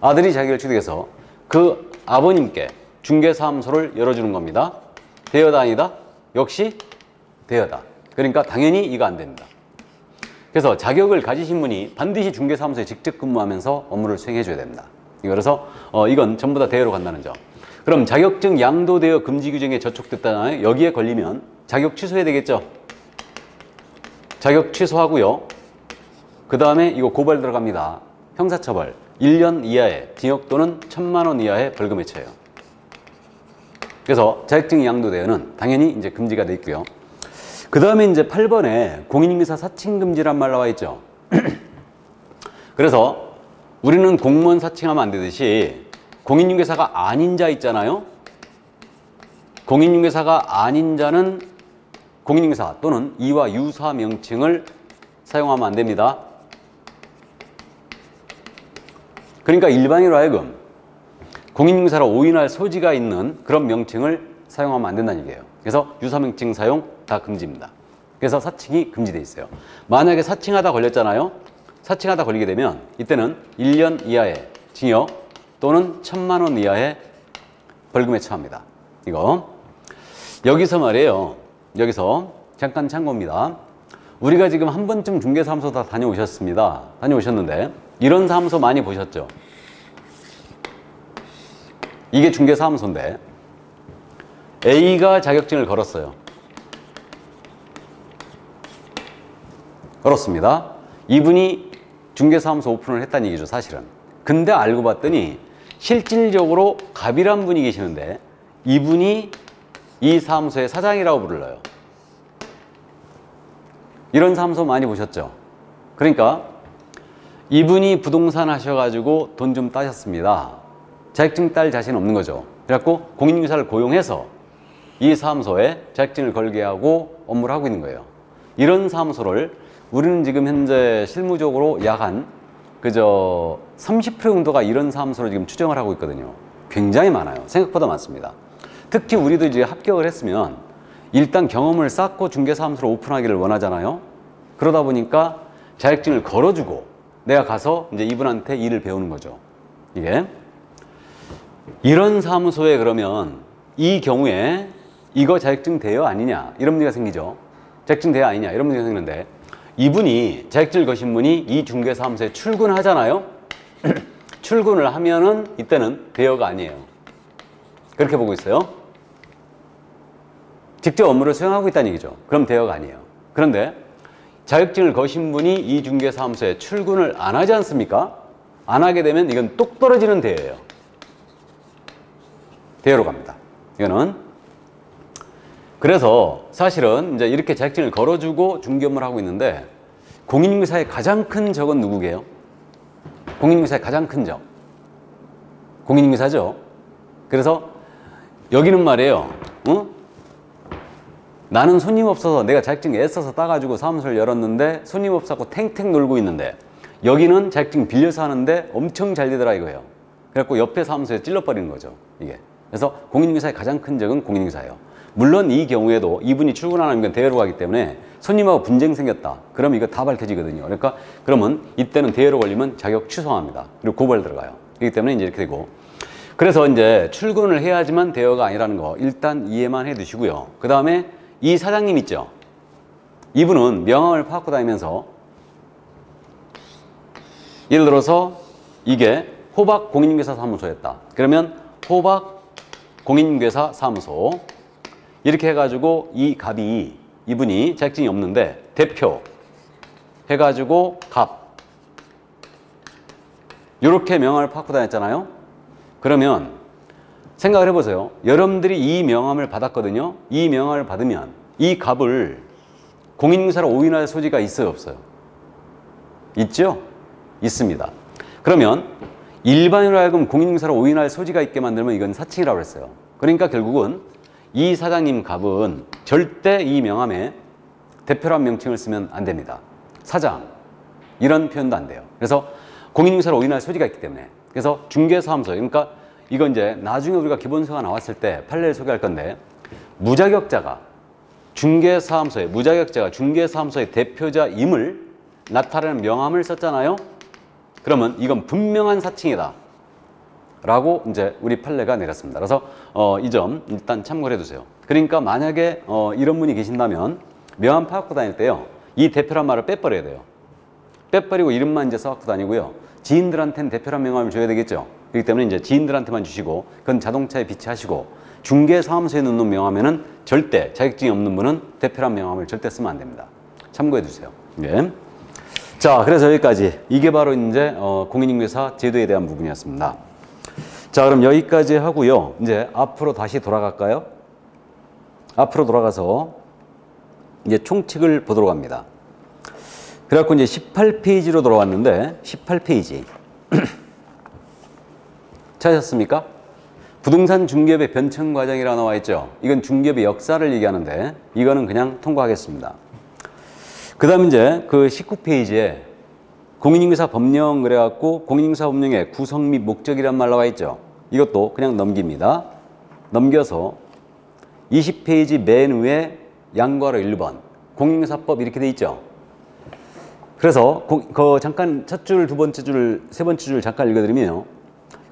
아들이 자격을 취득해서 그 아버님께 중개사무소를 열어주는 겁니다. 대여다 아니다? 역시 대여다. 그러니까 당연히 이거 안 됩니다. 그래서 자격을 가지신 분이 반드시 중개사무소에 직접 근무하면서 업무를 수행해 줘야 됩니다. 그래서 이건 전부 다 대여로 간다는 점. 그럼 자격증 양도 대여 금지 규정에 저촉됐다잖아요. 여기에 걸리면 자격 취소해야 되겠죠. 자격 취소하고요. 그 다음에 이거 고발 들어갑니다. 형사처벌 1년 이하의 징역 또는 1,000만 원 이하의 벌금에 처해요. 그래서 자격증 양도 대여는 당연히 이제 금지가 돼 있고요. 그 다음에 이제 8번에 공인인계사 사칭 금지란 말 나와 있죠. 그래서 우리는 공무원 사칭하면 안 되듯이 공인중개사가 아닌 자 있잖아요. 공인중개사가 아닌 자는 공인중개사 또는 이와 유사 명칭을 사용하면 안 됩니다. 그러니까 일반인으로 하여금 공인중개사로 오인할 소지가 있는 그런 명칭을 사용하면 안 된다는 얘기예요. 그래서 유사 명칭 사용 다 금지입니다. 그래서 사칭이 금지되어 있어요. 만약에 사칭하다 걸렸잖아요. 사칭하다 걸리게 되면 이때는 1년 이하의 징역 또는 1,000만 원 이하의 벌금에 처합니다. 이거 여기서 말이에요. 여기서 잠깐 참고입니다. 우리가 지금 한 번쯤 중개사무소 다 다녀오셨습니다. 다녀오셨는데 이런 사무소 많이 보셨죠? 이게 중개사무소인데 A가 자격증을 걸었어요. 걸었습니다. 이분이 중개사무소 오픈을 했다는 얘기죠, 사실은. 근데 알고 봤더니 실질적으로 갑이란 분이 계시는데 이분이 이 사무소의 사장이라고 불러요. 이런 사무소 많이 보셨죠? 그러니까 이분이 부동산 하셔가지고 돈 좀 따셨습니다. 자격증 딸 자신 없는 거죠. 그래갖고 공인중개사를 고용해서 이 사무소에 자격증을 걸게 하고 업무를 하고 있는 거예요. 이런 사무소를 우리는 지금 현재 실무적으로 약 한 그저 30% 정도가 이런 사무소를 지금 추정을 하고 있거든요. 굉장히 많아요. 생각보다 많습니다. 특히 우리도 이제 합격을 했으면 일단 경험을 쌓고 중개사무소를 오픈하기를 원하잖아요. 그러다 보니까 자격증을 걸어주고 내가 가서 이제 이분한테 일을 배우는 거죠. 이게 이런 사무소에 그러면 이 경우에 이거 자격증 돼요 아니냐 이런 문제가 생기죠. 자격증 돼요 아니냐 이런 문제가 생기는데 이분이 자격증을 거신 분이 이 중개사무소에 출근하잖아요. 출근을 하면은 이때는 대여가 아니에요. 그렇게 보고 있어요. 직접 업무를 수행하고 있다는 얘기죠. 그럼 대여가 아니에요. 그런데 자격증을 거신 분이 이 중개사무소에 출근을 안 하지 않습니까? 안 하게 되면 이건 똑 떨어지는 대여예요. 대여로 갑니다. 이거는. 그래서 사실은 이제 이렇게 자격증을 걸어주고 중개 업무를 하고 있는데 공인중개사의 가장 큰 적은 누구게요? 공인중개사의 가장 큰 적. 공인중개사죠. 그래서 여기는 말이에요. 나는 손님 없어서 내가 자격증 애써서 따가지고 사무소를 열었는데 손님 없어서 탱탱 놀고 있는데 여기는 자격증 빌려서 하는데 엄청 잘 되더라 이거예요. 그래갖고 옆에 사무소에 찔러버리는 거죠. 이게. 그래서 공인중개사의 가장 큰 적은 공인중개사예요. 물론 이 경우에도 이분이 출근 안 하면 이건 대여로 가기 때문에 손님하고 분쟁 생겼다. 그럼 이거 다 밝혀지거든요. 그러니까 그러면 이때는 대여로 걸리면 자격 취소합니다. 그리고 고발 들어가요. 그렇기 때문에 이제 이렇게 되고. 그래서 이제 출근을 해야지만 대여가 아니라는 거 일단 이해만 해 두시고요. 그 다음에 이 사장님 있죠. 이분은 명함을 파악고 다니면서 예를 들어서 이게 호박 공인중개사 사무소였다. 그러면 호박 공인중개사 사무소 이렇게 해가지고 이 갑이 이분이 자격증이 없는데 대표 해가지고 갑 이렇게 명함을 파악고 다녔잖아요. 그러면 생각을 해보세요. 여러분들이 이 명함을 받았거든요. 이 명함을 받으면 이 갑을 공인중개사로 오인할 소지가 있어요 없어요? 있죠? 있습니다. 그러면 일반인으로 하여금 공인중개사로 오인할 소지가 있게 만들면 이건 사칭이라고 했어요. 그러니까 결국은 이 사장님 갑은 절대 이 명함에 대표란 명칭을 쓰면 안 됩니다. 사장 이런 표현도 안 돼요. 그래서 공인중개사로 오인할 소지가 있기 때문에. 그래서 중개사무소 그러니까 이건 이제 나중에 우리가 기본서가 나왔을 때 판례를 소개할 건데 무자격자가 중개사무소의 대표자임을 나타내는 명함을 썼잖아요. 그러면 이건 분명한 사칭이다 라고 이제 우리 판례가 내렸습니다. 그래서 이 점 일단 참고를 해두세요. 그러니까 만약에 이런 분이 계신다면 명함 파악고 다닐 때요 이 대표란 말을 빼버려야 돼요. 빼버리고 이름만 이제 써갖고 다니고요. 지인들한테는 대표란 명함을 줘야 되겠죠. 그렇기 때문에 이제 지인들한테만 주시고 그건 자동차에 비치하시고 중개사무소에 넣는 명함에는 절대 자격증이 없는 분은 대표란 명함을 절대 쓰면 안 됩니다. 참고해 두세요. 예. 자, 그래서 여기까지 이게 바로 이제 공인중개사 제도에 대한 부분이었습니다. 자, 그럼 여기까지 하고요. 이제 앞으로 다시 돌아갈까요? 앞으로 돌아가서 이제 총칙을 보도록 합니다. 그래갖고 이제 18페이지로 돌아왔는데 18페이지 찾으셨습니까? 부동산 중개업의 변천 과정이라고 나와 있죠. 이건 중개업의 역사를 얘기하는데 이거는 그냥 통과하겠습니다. 그 다음 이제 그 19페이지에 공인중개사 법령 그래갖고 공인중개사 법령의 구성 및 목적이란 말 나와 있죠. 이것도 그냥 넘깁니다. 넘겨서 20페이지 맨 위에 양괄호 1번 공인중개사법 이렇게 돼 있죠. 그래서 잠깐 첫 줄, 두 번째 줄, 세 번째 줄 잠깐 읽어드리면요.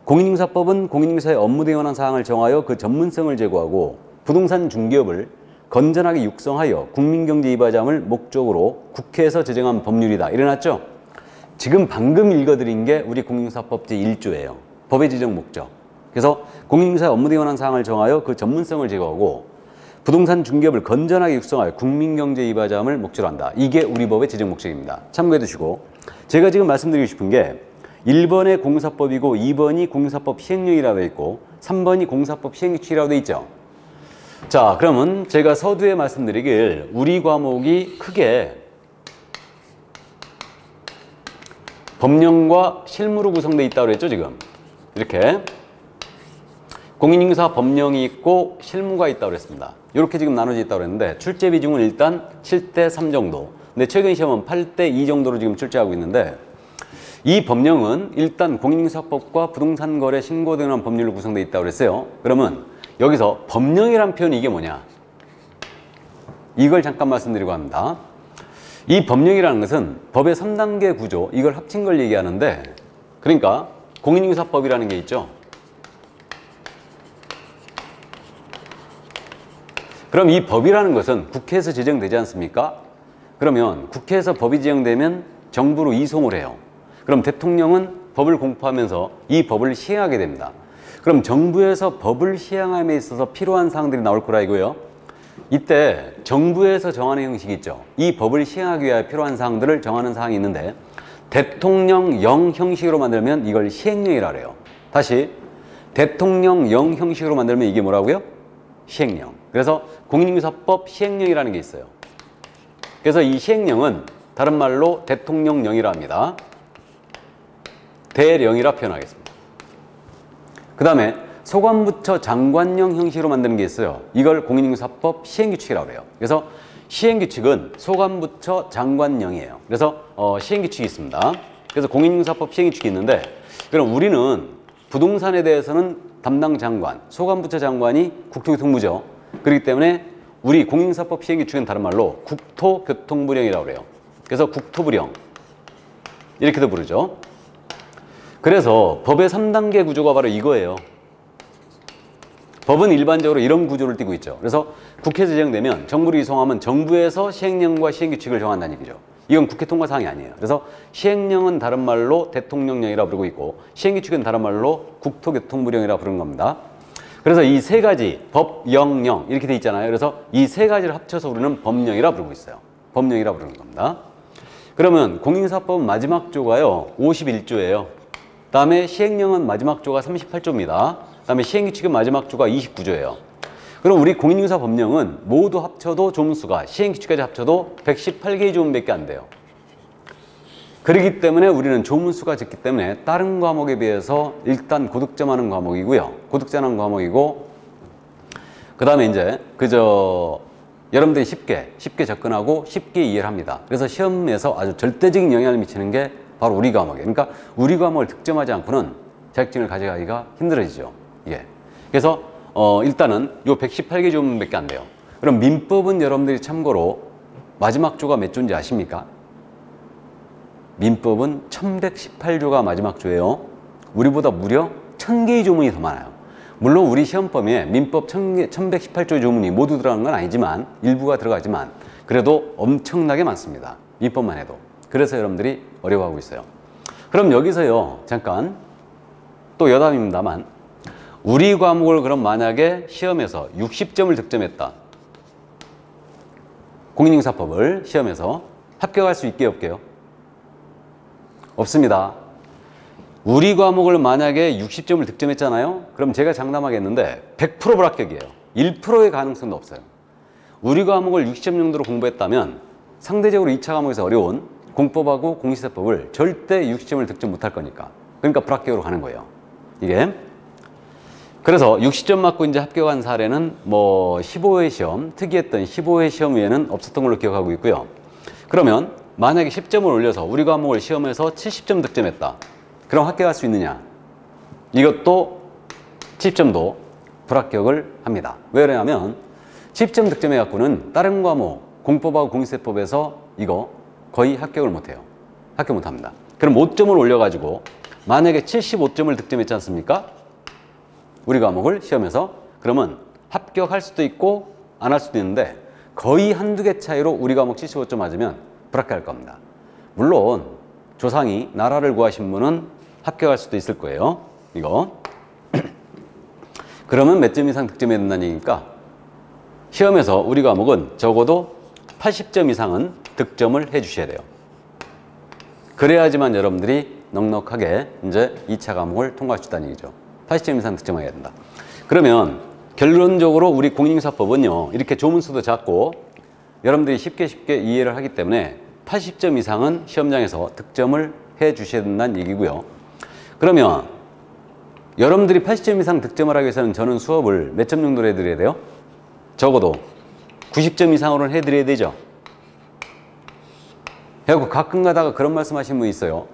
공인중개사법은 공인중개사의 업무 등에 관한 사항을 정하여 그 전문성을 제고하고 부동산 중개업을 건전하게 육성하여 국민경제 이바지함을 목적으로 국회에서 제정한 법률이다. 이래놨죠? 지금 방금 읽어드린 게 우리 공인중개사법 제1조예요. 법의 지정 목적. 그래서 공인중개사의 업무 등에 관한 사항을 정하여 그 전문성을 제고하고 부동산 중개업을 건전하게 육성하여 국민경제 이바지함을 목적으로 한다. 이게 우리 법의 지정 목적입니다. 참고해 두시고, 제가 지금 말씀드리고 싶은 게 1번에 공사법이고 2번이 공사법 시행령이라고 되어 있고 3번이 공사법 시행규칙이라고 되어 있죠. 자, 그러면 제가 서두에 말씀드리길 우리 과목이 크게 법령과 실무로 구성되어 있다고 그랬죠, 지금. 이렇게 공인중개사 법령이 있고 실무가 있다고 그랬습니다. 이렇게 지금 나눠져 있다고 그랬는데 출제 비중은 일단 7대 3 정도. 근데 최근 시험은 8대 2 정도로 지금 출제하고 있는데, 이 법령은 일단 공인중개사법과 부동산거래 신고 등이라는 법률로 구성되어 있다고 그랬어요. 그러면 여기서 법령이란 표현이 이게 뭐냐? 이걸 잠깐 말씀드리고 합니다. 이 법령이라는 것은 법의 3단계 구조, 이걸 합친 걸 얘기하는데, 그러니까 공인중개사법이라는 게 있죠. 그럼 이 법이라는 것은 국회에서 제정되지 않습니까? 그러면 국회에서 법이 제정되면 정부로 이송을 해요. 그럼 대통령은 법을 공포하면서 이 법을 시행하게 됩니다. 그럼 정부에서 법을 시행함에 있어서 필요한 사항들이 나올 거라 이거예요. 이때 정부에서 정하는 형식이 있죠. 이 법을 시행하기 위해 필요한 사항들을 정하는 사항이 있는데, 대통령령 형식으로 만들면 이걸 시행령이라 그래요. 다시, 대통령령 형식으로 만들면 이게 뭐라고요? 시행령. 그래서 공인중개사법 시행령이라는 게 있어요. 그래서 이 시행령은 다른 말로 대통령령이라 합니다. 대령이라 표현하겠습니다. 그 다음에 소관부처 장관령 형식으로 만드는 게 있어요. 이걸 공인중개사법 시행규칙이라고 해요. 그래서 시행규칙은 소관부처 장관령이에요. 그래서 시행규칙이 있습니다. 그래서 공인중개사법 시행규칙이 있는데, 그럼 우리는 부동산에 대해서는 담당 장관, 소관부처 장관이 국토교통부죠. 그렇기 때문에 우리 공인중개사법 시행규칙은 다른 말로 국토교통부령이라고 그래요. 그래서 국토부령 이렇게도 부르죠. 그래서 법의 3단계 구조가 바로 이거예요. 법은 일반적으로 이런 구조를 띠고 있죠. 그래서 국회 제정되면 정부로 이송하면 정부에서 시행령과 시행규칙을 정한다는 얘기죠. 이건 국회 통과 사항이 아니에요. 그래서 시행령은 다른 말로 대통령령이라고 부르고 있고, 시행규칙은 다른 말로 국토교통부령이라고 부르는 겁니다. 그래서 이 세 가지, 법, 영, 령 이렇게 돼 있잖아요. 그래서 이 세 가지를 합쳐서 우리는 법령이라고 부르고 있어요. 법령이라고 부르는 겁니다. 그러면 공인중개사법은 마지막 조가요 51조예요. 다음에 시행령은 마지막 조가 38조입니다. 다음에 시행규칙은 마지막 조가 29조예요. 그럼 우리 공인중개사 법령은 모두 합쳐도 조문수가 시행규칙까지 합쳐도 118개의 조문밖에 안 돼요. 그렇기 때문에 우리는 조문수가 적기 때문에 다른 과목에 비해서 일단 고득점하는 과목이고요. 고득점하는 과목이고, 그 다음에 이제 여러분들이 쉽게 접근하고 쉽게 이해를 합니다. 그래서 시험에서 아주 절대적인 영향을 미치는 게 바로 우리 과목이에요. 그러니까 우리 과목을 득점하지 않고는 자격증을 가져가기가 힘들어지죠. 이게. 그래서 일단은 요 118개 조문밖에 안 돼요. 그럼 민법은 여러분들이 참고로 마지막 조가 몇 조인지 아십니까? 민법은 1118조가 마지막 조예요. 우리보다 무려 1000개의 조문이 더 많아요. 물론 우리 시험범위에 민법 1118조 조문이 모두 들어가는 건 아니지만, 일부가 들어가지만 그래도 엄청나게 많습니다. 민법만 해도. 그래서 여러분들이 어려워하고 있어요. 그럼 여기서요 잠깐 또 여담입니다만, 우리 과목을 그럼 만약에 시험에서 60점을 득점했다. 공인중개사법을 시험에서 합격할 수 있게 없게요? 없습니다. 우리 과목을 만약에 60점을 득점했잖아요. 그럼 제가 장담하겠는데 100% 불합격이에요. 1%의 가능성도 없어요. 우리 과목을 60점 정도로 공부했다면 상대적으로 2차 과목에서 어려운 공법하고 공시세법을 절대 60점을 득점 못할 거니까. 그러니까 불합격으로 가는 거예요. 이게. 그래서 60점 맞고 이제 합격한 사례는 뭐 15회 시험, 특이했던 15회 시험 외에는 없었던 걸로 기억하고 있고요. 그러면 만약에 10점을 올려서 우리 과목을 시험에서 70점 득점했다. 그럼 합격할 수 있느냐? 이것도 70점도 불합격을 합니다. 왜 그러냐면 10점 득점해갖고는 다른 과목, 공법하고 공시세법에서 이거 거의 합격을 못해요. 합격 못합니다. 그럼 5점을 올려가지고 만약에 75점을 득점했지 않습니까? 우리 과목을 시험에서. 그러면 합격할 수도 있고 안 할 수도 있는데 거의 한두 개 차이로 우리 과목 75점 맞으면 불합격할 겁니다. 물론 조상이 나라를 구하신 분은 합격할 수도 있을 거예요. 이거. 그러면 몇 점 이상 득점해야 된다는 얘기니까 시험에서 우리 과목은 적어도 80점 이상은 득점을 해 주셔야 돼요. 그래야지만 여러분들이 넉넉하게 이제 2차 과목을 통과할 수 있다는 얘기죠. 80점 이상 득점해야 된다. 그러면 결론적으로 우리 공인중개사법은요, 이렇게 조문수도 작고 여러분들이 쉽게 이해를 하기 때문에 80점 이상은 시험장에서 득점을 해 주셔야 된다는 얘기고요. 그러면 여러분들이 80점 이상 득점을 하기 위해서는 저는 수업을 몇 점 정도로 해드려야 돼요? 적어도 90점 이상으로는 해드려야 되죠. 그리고 가끔 가다가 그런 말씀 하시는 분이 있어요.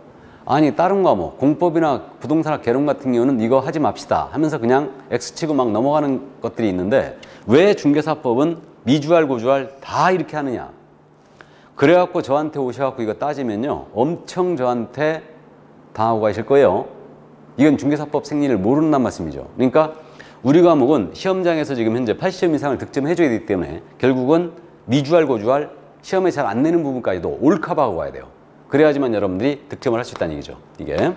아니 다른 과목, 공법이나 부동산학 개론 같은 경우는 이거 하지 맙시다 하면서 그냥 X치고 막 넘어가는 것들이 있는데 왜 중개사법은 미주알, 고주알 다 이렇게 하느냐. 그래갖고 저한테 오셔갖고 이거 따지면요, 엄청 저한테 당하고 가실 거예요. 이건 중개사법 생리를 모른단 말씀이죠. 그러니까 우리 과목은 시험장에서 지금 현재 80점 이상을 득점해줘야 되기 때문에 결국은 미주알, 고주알 시험에 잘 안 내는 부분까지도 올커버하고 와야 돼요. 그래야지만 여러분들이 득점을 할 수 있다는 얘기죠. 이게.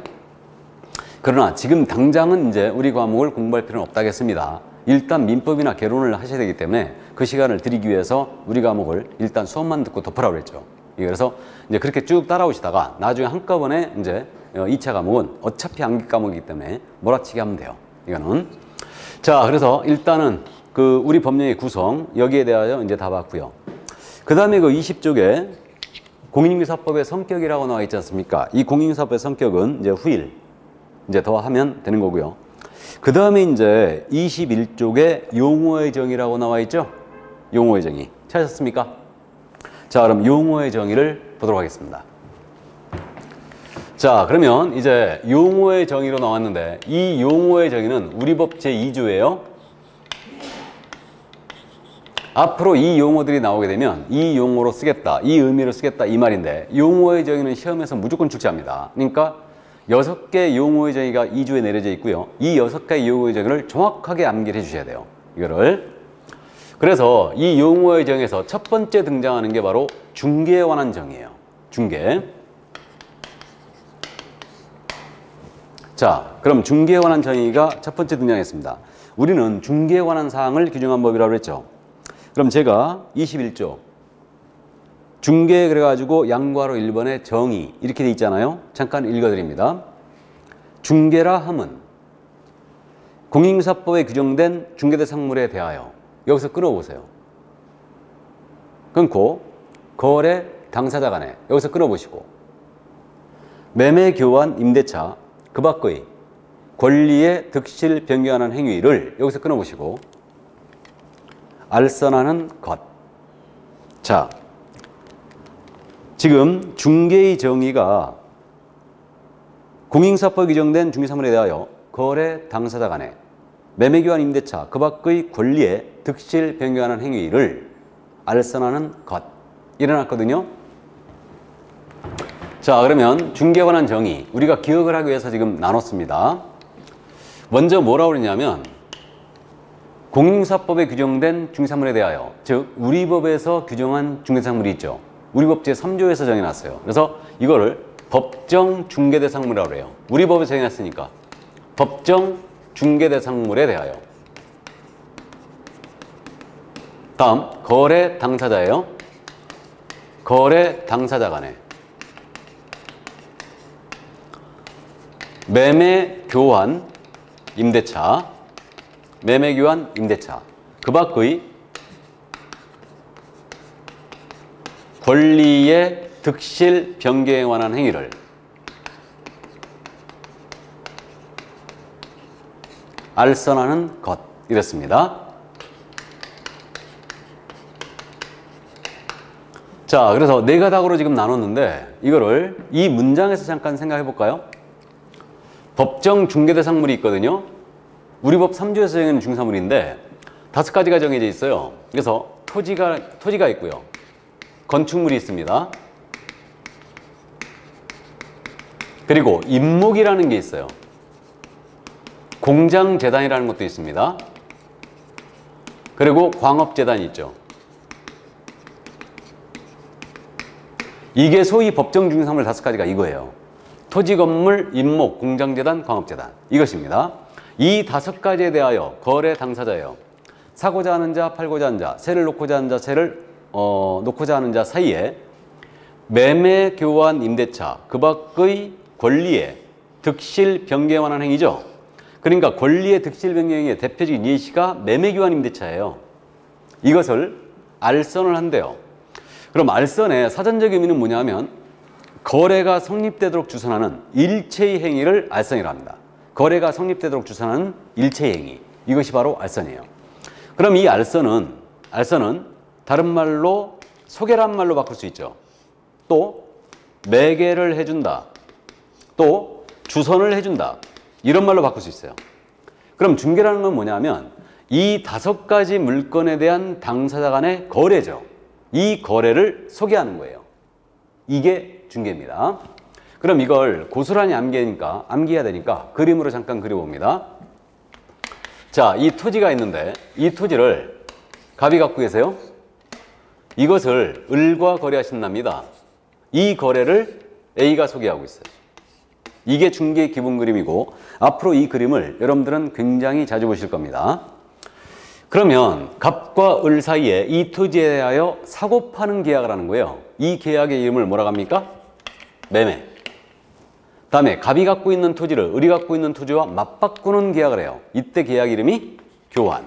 그러나 지금 당장은 이제 우리 과목을 공부할 필요는 없다겠습니다. 일단 민법이나 개론을 하셔야 되기 때문에 그 시간을 드리기 위해서 우리 과목을 일단 수업만 듣고 덮으라고 그랬죠. 그래서 이제 그렇게 쭉 따라오시다가 나중에 한꺼번에 이제 2차 과목은 어차피 암기 과목이기 때문에 몰아치기 하면 돼요. 이거는. 자, 그래서 일단은 그 우리 법령의 구성 여기에 대하여 이제 다 봤고요. 그 다음에 그 20쪽에 공인중개사법의 성격이라고 나와 있지 않습니까? 이 공인중개사법의 성격은 이제 후일, 이제 더하면 되는 거고요. 그 다음에 이제 21쪽에 용어의 정의라고 나와 있죠? 용어의 정의. 찾으셨습니까? 자, 그럼 용어의 정의를 보도록 하겠습니다. 자, 그러면 이제 용어의 정의로 나왔는데 이 용어의 정의는 우리 법 제2조예요. 앞으로 이 용어들이 나오게 되면 이 용어로 쓰겠다, 이 의미로 쓰겠다 이 말인데 용어의 정의는 시험에서 무조건 출제합니다. 그러니까 6개 용어의 정의가 2조에 내려져 있고요. 이 6개의 용어의 정의를 정확하게 암기를 해주셔야 돼요. 이거를. 그래서 이 용어의 정의에서 첫 번째 등장하는 게 바로 중개에 관한 정의예요. 중개. 자, 그럼 중개에 관한 정의가 첫 번째 등장했습니다. 우리는 중개에 관한 사항을 규정한 법이라고 그랬죠. 그럼 제가 21조 중개 그래가지고 양괄호 1번에 정의 이렇게 돼 있잖아요. 잠깐 읽어드립니다. 중개라 함은 공인중개사법에 규정된 중개대상물에 대하여 여기서 끊어보세요. 끊고 거래 당사자 간에 여기서 끊어보시고 매매 교환 임대차 그 밖의 권리의 득실 변경하는 행위를 여기서 끊어보시고 알선하는 것. 자, 지금 중개의 정의가 공인중개사법에 규정된 중개사물에 대하여 거래 당사자 간에 매매교환 임대차 그 밖의 권리의 득실 변경하는 행위를 알선하는 것. 일어났거든요. 자, 그러면 중개에 관한 정의 우리가 기억을 하기 위해서 지금 나눴습니다. 먼저 뭐라고 그러냐면 공인중개사법에 규정된 중개사물에 대하여, 즉 우리 법에서 규정한 중개사물이 있죠. 우리 법 제3조에서 정해놨어요. 그래서 이거를 법정 중개대상물이라고 해요. 우리 법에서 정해놨으니까 법정 중개대상물에 대하여. 다음 거래 당사자예요. 거래 당사자 간에 매매 교환 임대차 매매교환 임대차 그 밖의 권리의 득실 변경에 관한 행위를 알선하는 것 이랬습니다. 자, 그래서 네 가닥으로 지금 나눴는데 이거를 이 문장에서 잠깐 생각해 볼까요? 법정 중개대상물이 있거든요. 우리 법 3조에서 정해진 중개사물인데 5가지가 정해져 있어요. 그래서 토지가 있고요. 건축물이 있습니다. 그리고 임목이라는 게 있어요. 공장재단이라는 것도 있습니다. 그리고 광업재단이 있죠. 이게 소위 법정 중개사물 5가지가 이거예요. 토지, 건물, 임목, 공장재단, 광업재단. 이것입니다. 이 5가지에 대하여 거래 당사자예요. 사고자 하는 자, 팔고자 하는 자, 세를 놓고자 하는 자, 세를 놓고자 하는 자 사이에 매매, 교환, 임대차, 그 밖의 권리의 득실, 변경에 관한 행위죠. 그러니까 권리의 득실, 변경의 대표적인 예시가 매매, 교환, 임대차예요. 이것을 알선을 한대요. 그럼 알선의 사전적 의미는 뭐냐면 거래가 성립되도록 주선하는 일체의 행위를 알선이라고 합니다. 거래가 성립되도록 주선하는 일체의 행위. 이것이 바로 알선이에요. 그럼 이 알선은 다른 말로 소개란 말로 바꿀 수 있죠. 또 매개를 해준다. 또 주선을 해준다. 이런 말로 바꿀 수 있어요. 그럼 중개라는 건 뭐냐면 이 5가지 물건에 대한 당사자 간의 거래죠. 이 거래를 소개하는 거예요. 이게 중개입니다. 그럼 이걸 고스란히 암기해야 되니까 그림으로 잠깐 그려봅니다. 자, 이 토지가 있는데 이 토지를 갑이 갖고 계세요. 이것을 을과 거래하신답니다. 이 거래를 A가 소개하고 있어요. 이게 중개의 기본 그림이고 앞으로 이 그림을 여러분들은 굉장히 자주 보실 겁니다. 그러면 갑과 을 사이에 이 토지에 대하여 사고 파는 계약을 하는 거예요. 이 계약의 이름을 뭐라고 합니까? 매매. 다음에 갑이 갖고 있는 토지를 을이 갖고 있는 토지와 맞바꾸는 계약을 해요. 이때 계약 이름이 교환.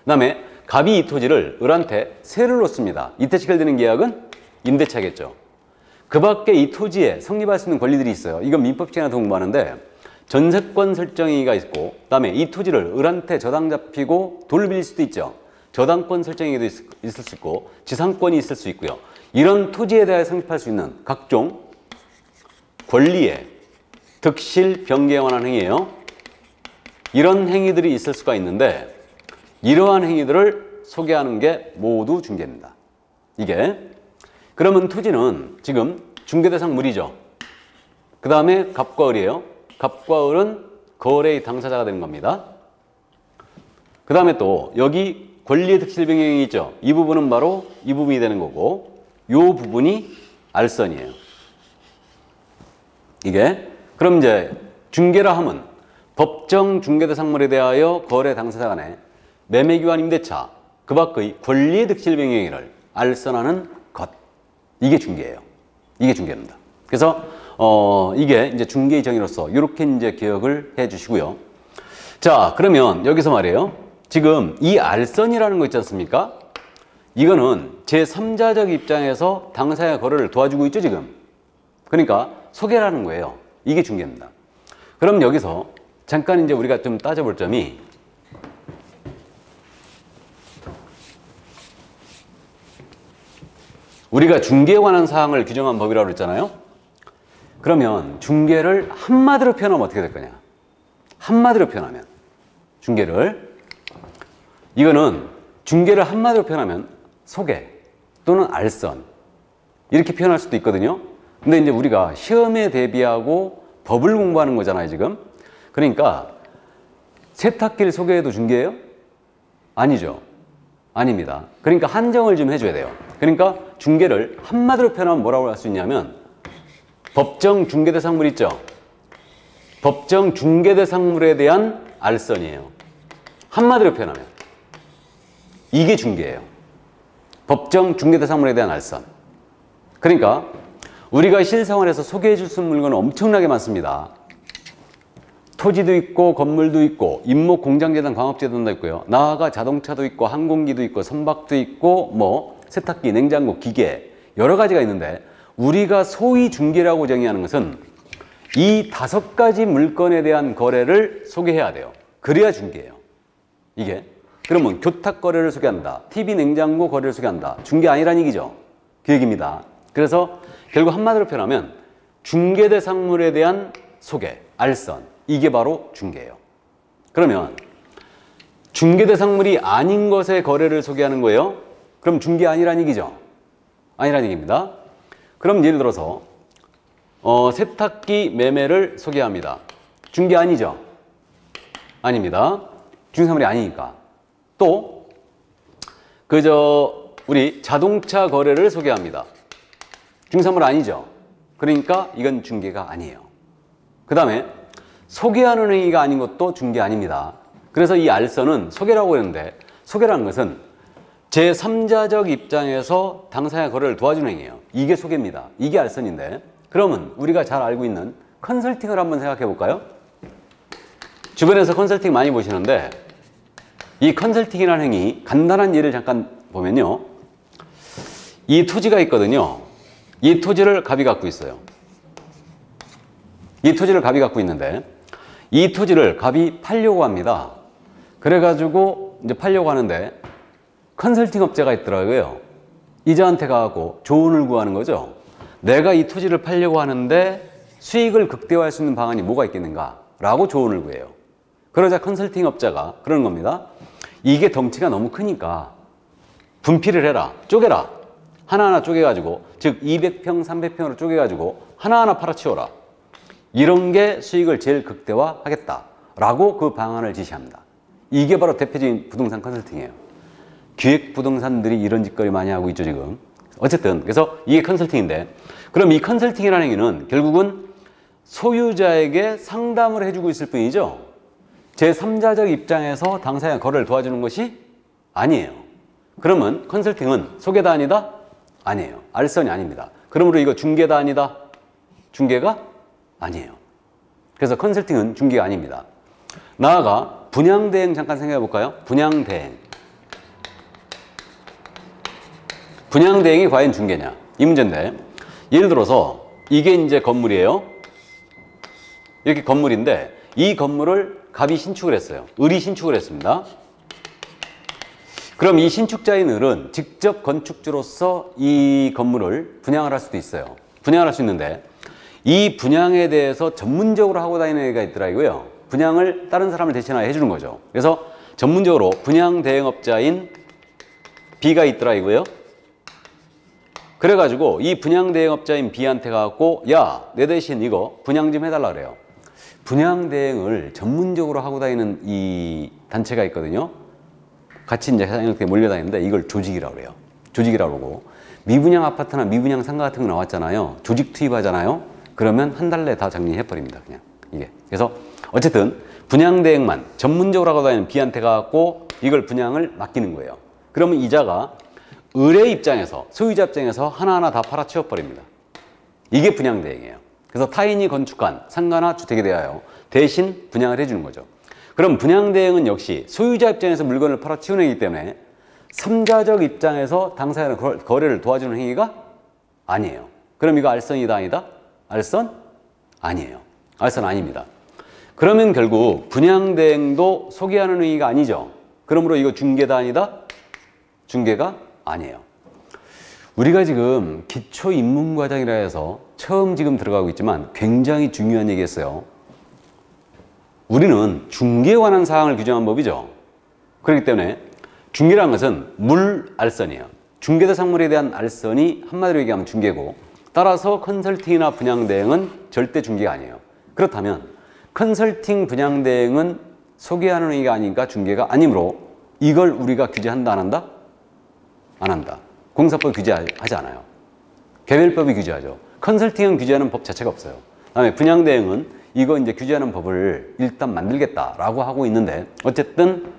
다음에 갑이 이 토지를 을한테 세를 놓습니다. 이때 체결되는 계약은 임대차겠죠. 그 밖에 이 토지에 성립할 수 있는 권리들이 있어요. 이건 민법 시간에 공부하는데 전세권 설정행위가 있고 그다음에 이 토지를 을한테 저당 잡히고 돌빌 수도 있죠. 저당권 설정행위도 있을 수 있고 지상권이 있을 수 있고요. 이런 토지에 대해 성립할 수 있는 각종 권리의 득실, 변경에 관한 행위예요. 이런 행위들이 있을 수가 있는데 이러한 행위들을 소개하는 게 모두 중개입니다. 이게 그러면 토지는 지금 중개대상 물이죠. 그 다음에 갑과 을이에요. 갑과 을은 거래의 당사자가 되는 겁니다. 그 다음에 또 여기 권리의 득실 변경이 있죠. 이 부분은 바로 이 부분이 되는 거고 이 부분이 알선이에요. 이게 그럼 이제 중개라 함은 법정 중개대상물에 대하여 거래 당사자 간에 매매, 교환, 임대차 그 밖의 권리의 득실 변경을 알선하는 것. 이게 중개예요. 이게 중개입니다. 그래서 이게 이제 중개의 정의로서 이렇게 이제 기억을 해 주시고요. 자, 그러면 여기서 말이에요. 지금 이 알선이라는 거 있지 않습니까? 이거는 제3자적 입장에서 당사자의 거래를 도와주고 있죠, 지금. 그러니까 소개라는 거예요. 이게 중개입니다. 그럼 여기서 잠깐 이제 우리가 좀 따져볼 점이 우리가 중개에 관한 사항을 규정한 법이라고 그랬잖아요. 그러면 중개를 한마디로 표현하면 어떻게 될 거냐? 한마디로 표현하면 중개를 이거는 중개를 한마디로 표현하면 소개 또는 알선 이렇게 표현할 수도 있거든요. 근데 이제 우리가 시험에 대비하고 법을 공부하는 거잖아요, 지금. 그러니까 세탁기를 소개해도 중개예요? 아니죠. 아닙니다. 그러니까 한정을 좀 해줘야 돼요. 그러니까 중개를 한마디로 표현하면 뭐라고 할 수 있냐면 법정 중개대상물 있죠? 법정 중개대상물에 대한 알선이에요. 한마디로 표현하면 이게 중개예요. 법정 중개대상물에 대한 알선. 그러니까 우리가 실생활에서 소개해 줄 수 있는 물건은 엄청나게 많습니다. 토지도 있고 건물도 있고 임목, 공장재단, 광업재단도 있고요. 나아가 자동차도 있고 항공기도 있고 선박도 있고 뭐 세탁기, 냉장고, 기계 여러 가지가 있는데 우리가 소위 중개라고 정의하는 것은 이 5가지 물건에 대한 거래를 소개해야 돼요. 그래야 중개예요. 이게 그러면 교탁 거래를 소개한다. TV, 냉장고 거래를 소개한다. 중개 아니란 얘기죠. 그 얘기입니다. 그래서 결국 한마디로 표현하면 중개대상물에 대한 소개, 알선 이게 바로 중개예요. 그러면 중개대상물이 아닌 것의 거래를 소개하는 거예요. 그럼 중개 아니란 얘기죠. 아니란 얘기입니다. 그럼 예를 들어서 세탁기 매매를 소개합니다. 중개 아니죠? 아닙니다. 중개사물이 아니니까. 또 우리 자동차 거래를 소개합니다. 중개사물 아니죠? 그러니까 이건 중개가 아니에요. 그 다음에 소개하는 행위가 아닌 것도 중개 아닙니다. 그래서 이 알선은 소개라고 했는데, 소개라는 것은 제3자적 입장에서 당사자 거래를 도와주는 행위예요. 이게 소개입니다. 이게 알선인데, 그러면 우리가 잘 알고 있는 컨설팅을 한번 생각해 볼까요? 주변에서 컨설팅 많이 보시는데, 이 컨설팅이라는 행위, 간단한 예를 잠깐 보면요. 이 토지가 있거든요. 이 토지를 갑이 갖고 있어요. 이 토지를 갑이 갖고 있는데, 이 토지를 갑이 팔려고 합니다. 그래가지고 이제 팔려고 하는데, 컨설팅 업체가 있더라고요. 이자한테 가고 조언을 구하는 거죠. 내가 이 토지를 팔려고 하는데 수익을 극대화할 수 있는 방안이 뭐가 있겠는가? 라고 조언을 구해요. 그러자 컨설팅 업자가 그러는 겁니다. 이게 덩치가 너무 크니까 분필을 해라. 쪼개라. 하나하나 쪼개가지고, 즉 200평, 300평으로 쪼개가지고 하나하나 팔아치워라. 이런 게 수익을 제일 극대화하겠다. 라고 그 방안을 지시합니다. 이게 바로 대표적인 부동산 컨설팅이에요. 기획부동산들이 이런 짓거리 많이 하고 있죠, 지금. 어쨌든 그래서 이게 컨설팅인데, 그럼 이 컨설팅이라는 얘기는 결국은 소유자에게 상담을 해주고 있을 뿐이죠. 제3자적 입장에서 당사자 거래를 도와주는 것이 아니에요. 그러면 컨설팅은 소개다 아니다? 아니에요. 알선이 아닙니다. 그러므로 이거 중개다 아니다? 중개가 아니에요. 그래서 컨설팅은 중개가 아닙니다. 나아가 분양대행 잠깐 생각해 볼까요? 분양대행. 분양대행이 과연 중개냐? 이 문제인데, 예를 들어서 이게 이제 건물이에요. 이렇게 건물인데, 이 건물을 갑이 신축을 했어요. 을이 신축을 했습니다. 그럼 이 신축자인 을은 직접 건축주로서 이 건물을 분양을 할 수도 있어요. 분양을 할 수 있는데, 이 분양에 대해서 전문적으로 하고 다니는 애가 있더라고요. 분양을 다른 사람을 대신하여 해주는 거죠. 그래서 전문적으로 분양 대행업자인 B가 있더라고요. 그래가지고 이 분양 대행업자인 B한테 가갖고, 야, 내 대신 이거 분양 좀 해달라 그래요. 분양 대행을 전문적으로 하고 다니는 이 단체가 있거든요. 같이 이제 이렇게 몰려다니는데 이걸 조직이라고 그래요. 조직이라고 그러고, 미분양 아파트나 미분양 상가 같은 거 나왔잖아요. 조직 투입하잖아요. 그러면 한 달 내에 다 정리해버립니다. 그냥 이게. 그래서 어쨌든 분양 대행만 전문적으로 하고 다니는 B한테 가갖고 이걸 분양을 맡기는 거예요. 그러면 이자가 을의 입장에서, 소유자 입장에서 하나하나 다 팔아치워버립니다. 이게 분양 대행이에요. 그래서 타인이 건축한 상가나 주택에 대하여 대신 분양을 해주는 거죠. 그럼 분양 대행은 역시 소유자 입장에서 물건을 팔아치우는 행위이기 때문에 3자적 입장에서 당사자의 거래를 도와주는 행위가 아니에요. 그럼 이거 알선이다 아니다? 알선? 아니에요. 알선 아닙니다. 그러면 결국 분양 대행도 소개하는 행위가 아니죠. 그러므로 이거 중개다 아니다? 중개가 아니에요. 우리가 지금 기초 입문과정이라 해서 처음 지금 들어가고 있지만 굉장히 중요한 얘기했어요. 우리는 중개에 관한 사항을 규정한 법이죠. 그렇기 때문에 중개라는 것은 물알선이에요. 중개대상물에 대한 알선이 한마디로 얘기하면 중개고, 따라서 컨설팅이나 분양대행은 절대 중개가 아니에요. 그렇다면 컨설팅 분양대행은 소개하는 행위가 아니니까 중개가 아니므로 이걸 우리가 규제한다 안 한다? 안 한다. 공사법 규제하지 않아요. 개별법이 규제하죠. 컨설팅은 규제하는 법 자체가 없어요. 그다음에 분양대행은 이거 이제 규제하는 법을 일단 만들겠다라고 하고 있는데, 어쨌든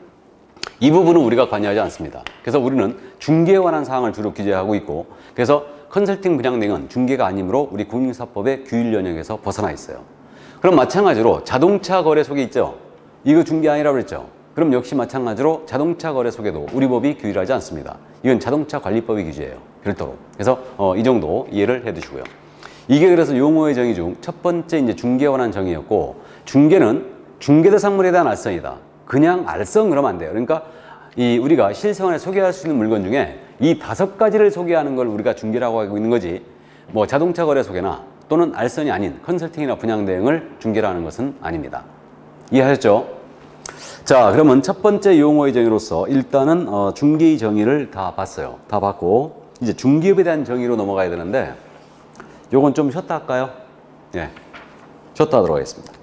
이 부분은 우리가 관여하지 않습니다. 그래서 우리는 중개에 관한 사항을 주로 규제하고 있고, 그래서 컨설팅 분양대행은 중개가 아니므로 우리 공인사법의 규율 영역에서 벗어나 있어요. 그럼 마찬가지로 자동차 거래 소개 있죠? 이거 중개 아니라고 그랬죠? 그럼 역시 마찬가지로 자동차 거래 소개도 우리 법이 규율하지 않습니다. 이건 자동차 관리법이 규제해요. 별도로. 그래서 이 정도 이해를 해 두시고요. 이게 그래서 용어의 정의 중 첫 번째 이제 중개에 관한 정의였고, 중개는 중개대상물에 대한 알선이다. 그냥 알선 그러면 안 돼요. 그러니까 우리가 실생활에 소개할 수 있는 물건 중에 이 5가지를 소개하는 걸 우리가 중개라고 하고 있는 거지, 뭐 자동차 거래 소개나 또는 알선이 아닌 컨설팅이나 분양 대행을 중개라는 것은 아닙니다. 이해하셨죠? 자, 그러면 첫 번째 용어의 정의로서 일단은 중개의 정의를 다 봤어요. 다 봤고, 이제 중개업에 대한 정의로 넘어가야 되는데, 요건 좀 쉬었다 할까요? 예, 졌다 하도록 하겠습니다.